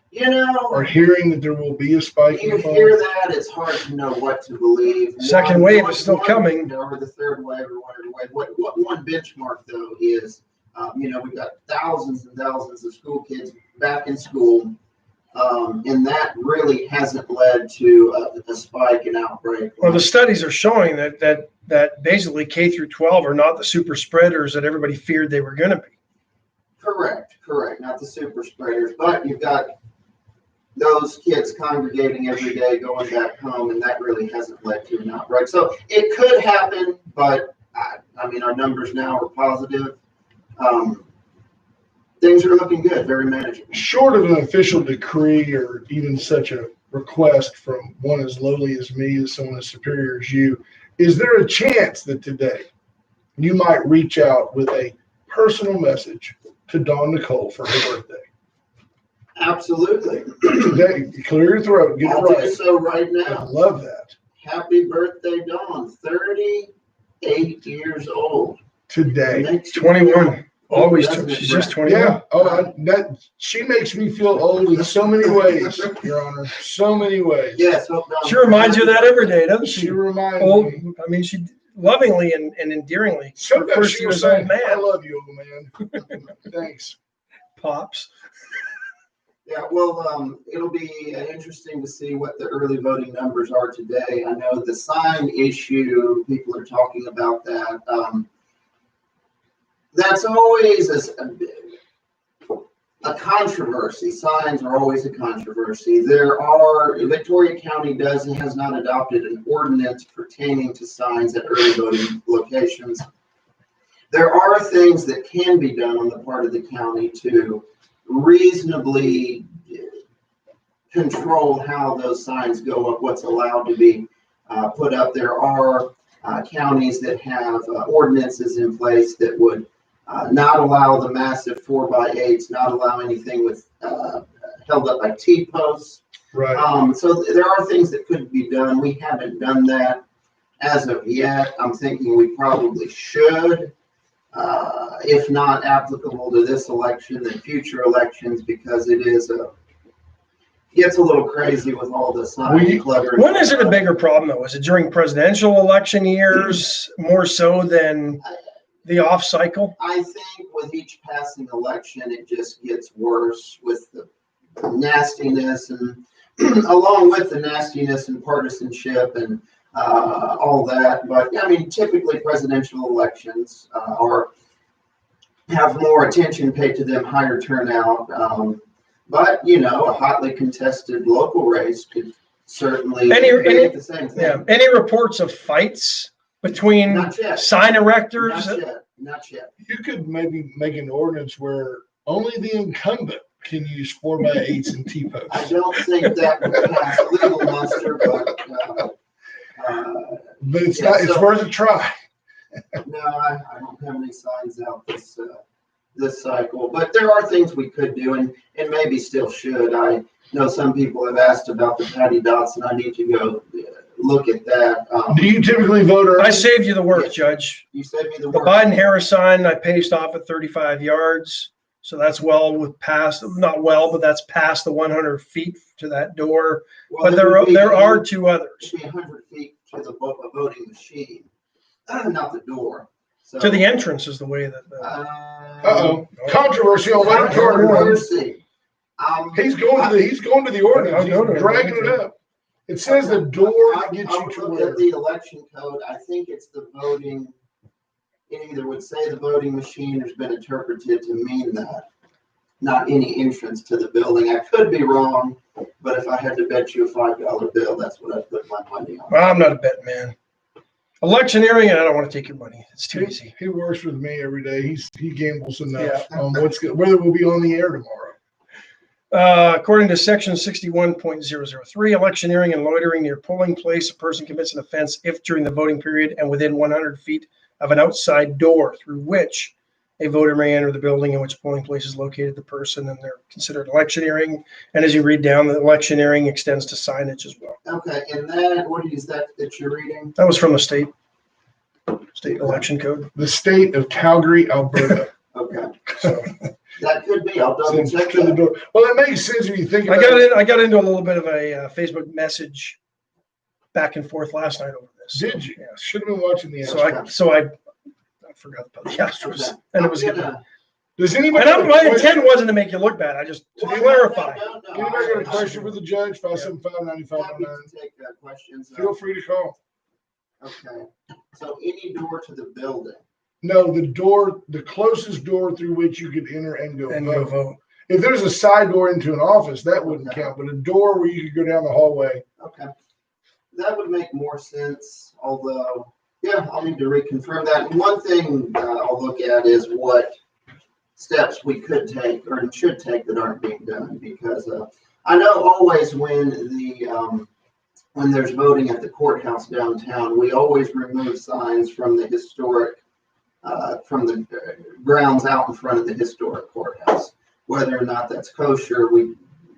Or hearing that there will be a spike in the fall? You hear that, it's hard to know what to believe. Second wave is still coming. Or the third wave or whatever wave. What one benchmark, though, is, we've got thousands and thousands of school kids back in school, and that really hasn't led to a spike in outbreak. Well, the studies are showing that basically K through 12 are not the super spreaders that everybody feared they were going to be. Correct. Not the super spreaders, but you've got those kids congregating every day, going back home, and that really hasn't led to an outbreak. So it could happen, but our numbers now are positive. Things are looking good, very manageable. Short of an official decree or even such a request from one as lowly as me, as someone as superior as you, is there a chance that today you might reach out with a personal message to Dawn Nicole for her birthday? Absolutely. Today, clear your throat. Get I'll it right. do so right now. I love that. Happy birthday, Dawn. 38 years old. Today. 21. Always. She's just 21. Yeah. She makes me feel old in so many ways, Your Honor. So many ways. Yes. She reminds you of that every day, doesn't she? She reminds me. I mean, she lovingly and endearingly. Sometimes she was saying, man. I love you, old man. Thanks. Pops. Yeah, well, it'll be interesting to see what the early voting numbers are today. I know the sign issue, people are talking about that. That's always a controversy. Signs are always a controversy. Victoria County has not adopted an ordinance pertaining to signs at early voting locations. There are things that can be done on the part of the county to reasonably control how those signs go up, what's allowed to be put up. There are counties that have ordinances in place that would not allow the massive 4x8s, not allow anything with held up by T-posts. Right. So there are things that could be done. We haven't done that as of yet. I'm thinking we probably should, if not applicable to this election, then future elections, because it gets a little crazy with all this clutter. When is it a bigger problem though? Is it during presidential election years more so than the off cycle? I think with each passing election, it just gets worse with the nastiness, and along with the nastiness and partisanship and all that. But I mean, typically presidential elections have more attention paid to them, higher turnout. But a hotly contested local race could certainly be the same thing. Yeah. Any reports of fights between sign erectors? Not yet. You could maybe make an ordinance where only the incumbent can use 4x8s and T-posts. I don't think that would pass legal muster, but it's not. It's worth a try. No, I don't have any signs out this cycle, but there are things we could do, and maybe still should. I know some people have asked about the patty dots, and I need to go look at that. Do you typically vote early? I saved you the work, Yes. Judge. You saved me the The work. Biden-Harris sign I paced off at 35 yards. So that's not well, but that's past the 100 feet to that door. Well, But there are two others. It'd be 100 feet to the voting machine, not the door. So, To the entrance is the way that. Uh-oh. Controversy on Wayne Carter. Controversy. He's going to the ordinance. I'll go to He's it. dragging it up. It says the door that gets you to look where. at the election code. I think it's the voting. It either would say the voting machine has been interpreted to mean that, not any entrance to the building. I could be wrong, but if I had to bet you a $5 bill, that's what I'd put my money on. Well, I'm not a betting man. Electioneering, I don't want to take your money. It's too easy. He works with me every day. He gambles enough Yeah. on whether we'll be on the air tomorrow. According to section 61.003, electioneering and loitering near polling place, a person commits an offense if during the voting period and within 100 feet of an outside door through which a voter may enter the building in which polling place is located, the person, and they're considered electioneering. And as you read down, the electioneering extends to signage as well. Okay, and then what is that you're reading? That was from the state election code. The state of Calgary, Alberta. Okay, So that could be. I'll double Sends check to the that. door. Well, it makes sense when you think about it. I got into a little bit of a Facebook message back and forth last night over this. Did you? Yeah. Should have been watching the. So I forgot about the Astros, Okay. and it was good. Does anybody? And my intent wasn't to make you look bad. I just to clarify. Anybody got a question for the judge? 575-9509. Happy to take questions. Feel free to call. Okay, so any door to the building. No, the closest door through which you could enter and go And vote. go vote. If there's a side door into an office, that wouldn't count. But a door where you could go down the hallway. Okay, that would make more sense. Although, yeah, I'll need to reconfirm that. One thing I'll look at is what steps we could take or should take that aren't being done, because I know always when there's voting at the courthouse downtown, we always remove signs from the historic, from the grounds out in front of the historic courthouse. Whether or not that's kosher,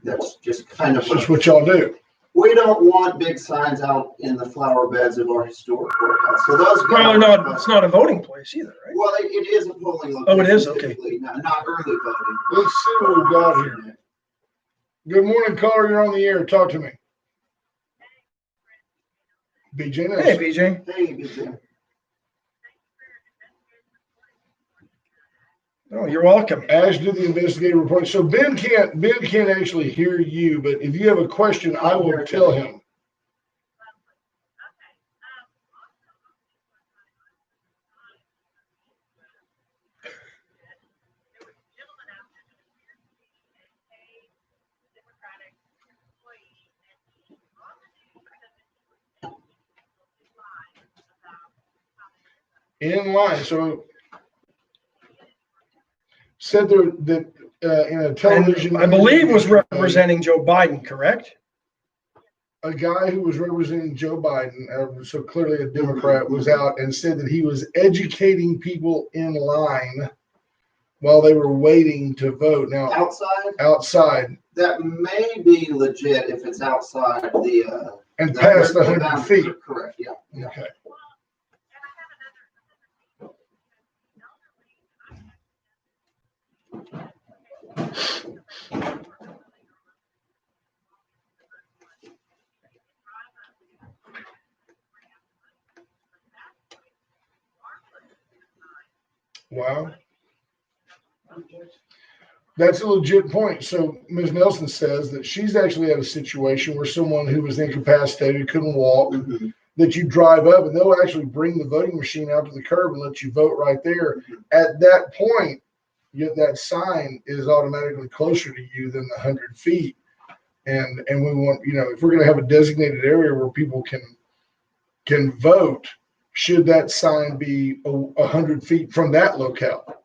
that's just kind of. That's just what y'all do. We don't want big signs out in the flower beds of our historic courthouse. So those. Well, it's not a voting place either, right? Well, it is a polling location. Oh, it is? Okay. typically, not early voting. Let's see what we've got here. Good morning, caller. You're on the air. Talk to me. BJ Nelson. Hey, BJ. Hey, BJ. Oh, you're welcome. Ash did the investigative report. So Ben can't actually hear you, but if you have a question, I will tell him. in line. So said there that in a television, And I believe was representing Joe Biden, correct? a guy who was representing Joe Biden, so clearly a Democrat, was out and said that he was educating people in line while they were waiting to vote. Now, outside, that may be legit if it's outside the and past 100 boundaries. feet. Correct. Yeah. Okay. Wow. That's a legit point. So Ms. Nelson says that she's actually had a situation where someone who was incapacitated, couldn't walk, that you drive up and they'll actually bring the voting machine out to the curb and let you vote right there. At that point, that sign is automatically closer to you than the 100 feet. And we want, if we're going to have a designated area where people can vote, should that sign be 100 feet from that locale?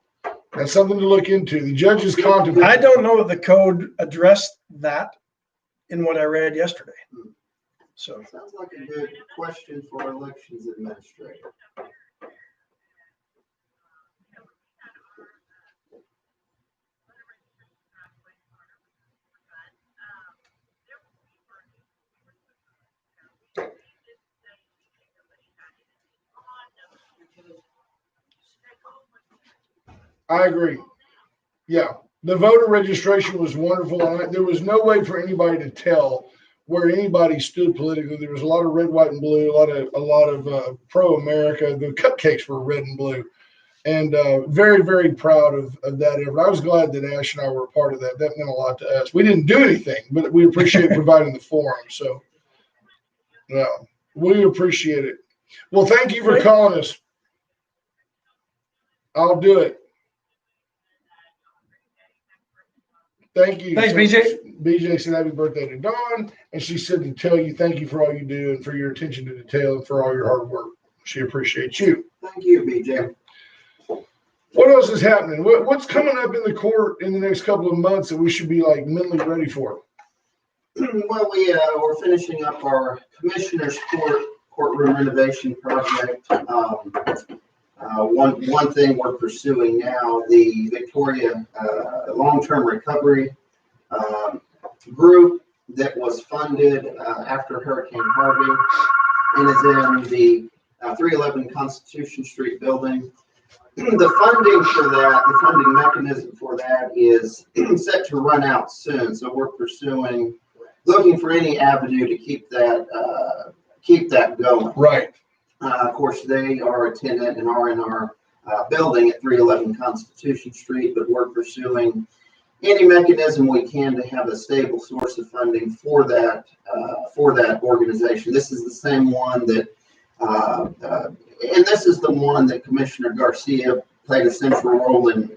That's something to look into. The judges contemplate. I don't know if the code addressed that in what I read yesterday. So Sounds like a good question for our elections administrator. I agree. Yeah. The voter registration was wonderful. And there was no way for anybody to tell where anybody stood politically. There was a lot of red, white, and blue, a lot of pro-America. The cupcakes were red and blue. And very, very proud of that effort. I was glad that Ash and I were a part of that. That meant a lot to us. We didn't do anything, but we appreciate providing the forum. So, yeah, we appreciate it. Well, thank you for calling us. I'll do it. Thank you. Thanks, BJ. BJ said happy birthday to Dawn, and she said to tell you thank you for all you do and for your attention to detail and for all your hard work. She appreciates you. Thank you, BJ. What else is happening? What's coming up in the court in the next couple of months that we should be like mentally ready for? Well, we're finishing up our commissioner's courtroom renovation project. One thing we're pursuing now, the Victoria long-term recovery group that was funded after Hurricane Harvey and is in the 311 Constitution Street building. The funding for that, the funding mechanism for that is set to run out soon. So we're looking for any avenue to keep that going. Right. Of course, they are a tenant and are in our building at 311 Constitution Street, but we're pursuing any mechanism we can to have a stable source of funding for that organization. This is the same one that, and this is the one that Commissioner Garcia played a central role in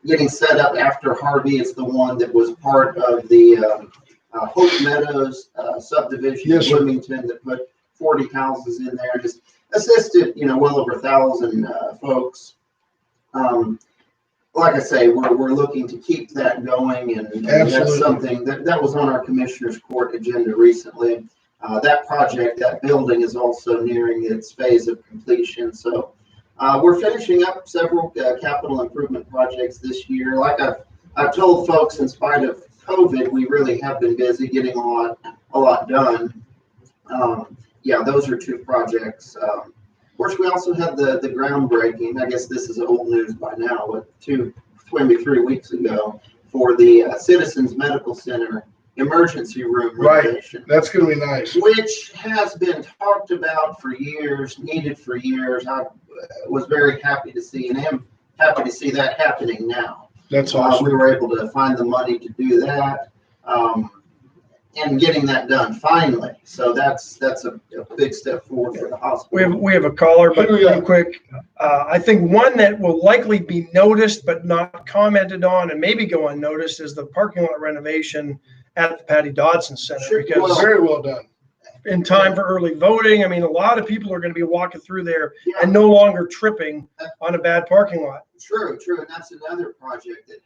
getting set up after Harvey. It's the one that was part of the Hope Meadows subdivision in Bloomington that put 40 houses in there, just assisted, well over 1,000 folks. Like I say, we're looking to keep that going, and that's something that was on our commissioner's court agenda recently. That project, that building, is also nearing its phase of completion. So we're finishing up several capital improvement projects this year. Like I've told folks, in spite of COVID, we really have been busy getting a lot done. Yeah, those are two projects. Of course, we also had the groundbreaking. I guess this is old news by now, but maybe 3 weeks ago, for the Citizens Medical Center emergency room renovation. Right. That's going to be nice. Which has been talked about for years, needed for years. I was very happy to see, and am happy to see that happening now. That's awesome. We were able to find the money to do that. And getting that done finally. So that's a big step forward for the hospital. We have a caller, but real quick, I think one that will likely be noticed but not commented on and maybe go unnoticed is the parking lot renovation at the Patty Dodson Center. Sure, because very well done. in time for early voting. I mean, a lot of people are going to be walking through there Yeah. and no longer tripping on a bad parking lot. True, and that's another project that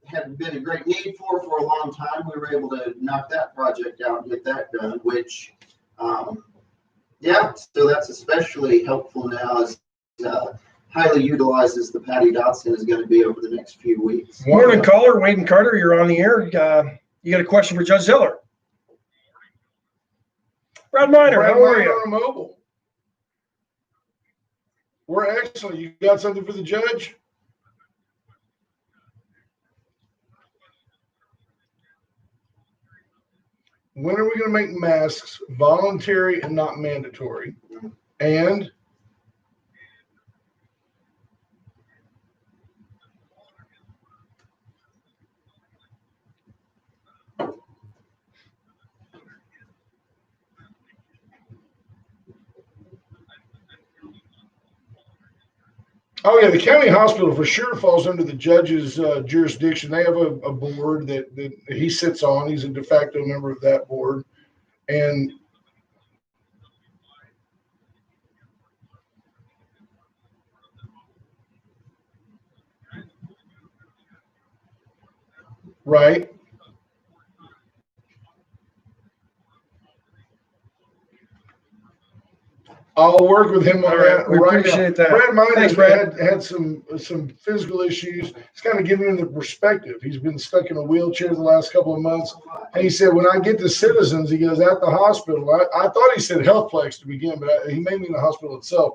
had been a great need for a long time. We were able to knock that project out and get that done, which, so that's especially helpful now as highly utilized as the Patty Dotson is going to be over the next few weeks. Morning, caller. Wade and Carter, you're on the air. You got a question for Judge Ziller? Brad Miner, how are you? On mobile. We're excellent. You got something for the judge? When are we going to make masks voluntary and not mandatory? And oh yeah, the county hospital for sure falls under the judge's jurisdiction. They have a board that he sits on. He's a de facto member of that board. And right. I'll work with him on that. We appreciate that. Brad Miner Thanks, Brad. had some physical issues. It's kind of giving him the perspective. He's been stuck in a wheelchair the last couple of months. And he said, when I get to Citizens, he goes, at the hospital. I thought he said Healthplex to begin, but he may mean the hospital itself.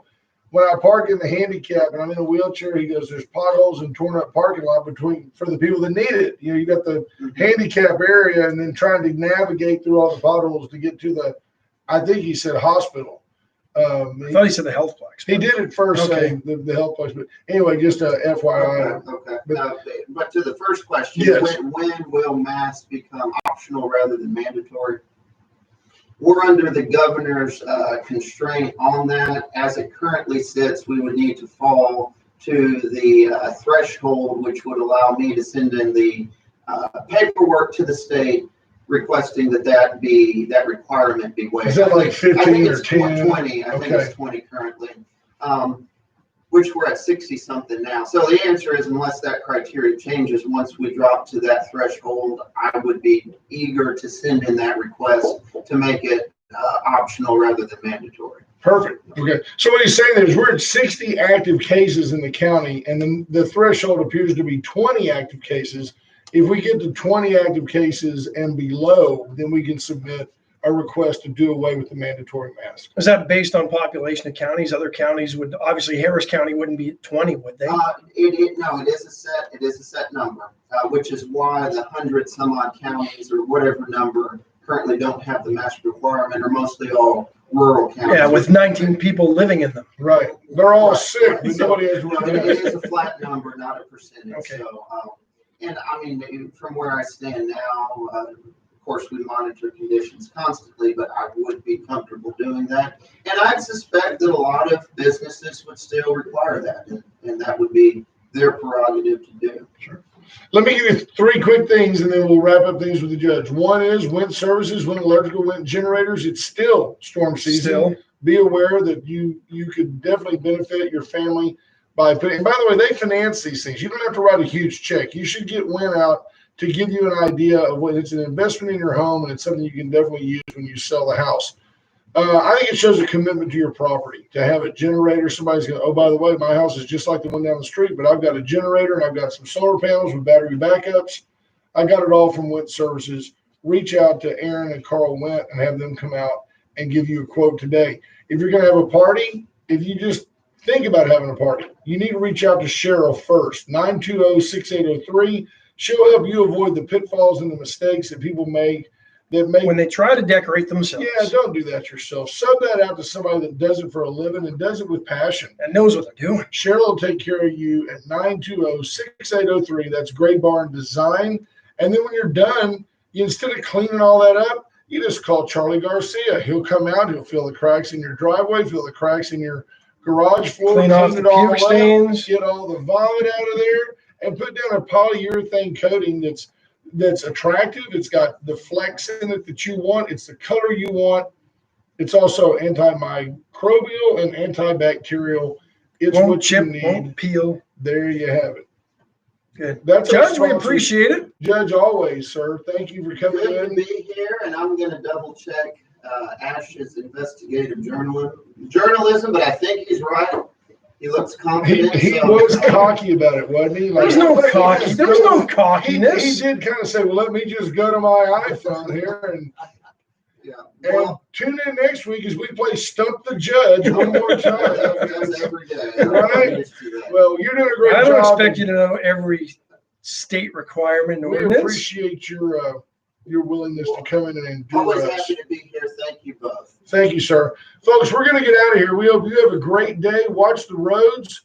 When I park in the handicap and I'm in a wheelchair, he goes, there's potholes and torn up parking lot for the people that need it. You know, you got the handicap area and then trying to navigate through all the potholes to get to I think he said hospital. I thought he said the Healthplex. He did it first, Okay. saying the health place, but anyway, just a FYI. Okay. But to the first question, Yes. when will masks become optional rather than mandatory? We're under the governor's constraint on that. As it currently sits, we would need to fall to the threshold, which would allow me to send in the paperwork to the state requesting that requirement be waived. Is that like 15 or 10? 20. I think Okay. it's 20 currently, which we're at 60 something now. So the answer is, unless that criteria changes, once we drop to that threshold, I would be eager to send in that request to make it optional rather than mandatory. Perfect. Okay. So what he's saying is we're at 60 active cases in the county, and then the threshold appears to be 20 active cases. If we get to 20 active cases and below, then we can submit a request to do away with the mandatory mask. Is that based on population of counties? Other counties would, obviously Harris County wouldn't be at 20, would they? No, it is a set number, which is why the 100 some odd counties or whatever number currently don't have the mask requirement, are mostly all rural counties. Yeah, with 19 people living in them. Right. They're all Right. sick, but nobody has to wear It masks. is a flat number, not a percentage. Okay. So, and I mean, from where I stand now, of course, we monitor conditions constantly, but I would be comfortable doing that. And I'd suspect that a lot of businesses would still require that, and that would be their prerogative to do. Sure. Let me give you three quick things, and then we'll wrap up things with the judge. One is wind services, wind electrical, wind generators. It's still storm season. Still. Be aware that you could definitely benefit your family by putting. And by the way, they finance these things. You don't have to write a huge check. You should get Wind out to give you an idea of what it's an investment in your home, and it's something you can definitely use when you sell the house. I think it shows a commitment to your property to have a generator. Somebody's going, oh, by the way, my house is just like the one down the street, but I've got a generator and I've got some solar panels with battery backups. I got it all from Wind Services. Reach out to Aaron and Carl Went and have them come out and give you a quote today. If you're going to have a party, if you just think about having a party, you need to reach out to Cheryl first, 920-6803. She'll help you avoid the pitfalls and the mistakes that people make. When they try to decorate themselves. Yeah, don't do that yourself. Sub that out to somebody that does it for a living and does it with passion. And knows what they're doing. Cheryl will take care of you at 920-6803. That's Gray Barn Design. And then when you're done, instead of cleaning all that up, you just call Charlie Garcia. He'll come out. He'll fill the cracks in your driveway, fill the cracks in your garage floor, Clean off the puke stains. get all the vomit out of there, and put down a polyurethane coating that's that's attractive. It's got the flex in it that you want. It's the color you want. It's also antimicrobial and antibacterial. It's Won't what chip, you need. won't peel. There you have it. Good. That's our Judge, we sponsor. appreciate it. Judge, always, sir. Thank you for coming Good to in. be here, and I'm gonna double check Ash's investigative journalism, but I think he's right. He looks confident. He so- was cocky about it, wasn't he? There was Like, no let me cocky. just There was go- no cockiness. He did kind of say, well, let me just go to my iPhone here Yeah. and Well, tune in next week as we play Stump the Judge one more time. that's every day. Right? I'm used to that. Well, you're doing a great I job. don't expect you to know every state requirement and We ordinance. appreciate your willingness to come in and endure Always us. happy to be here. Thank you both. Thank you, sir. Folks, we're going to get out of here. We hope you have a great day. Watch the roads.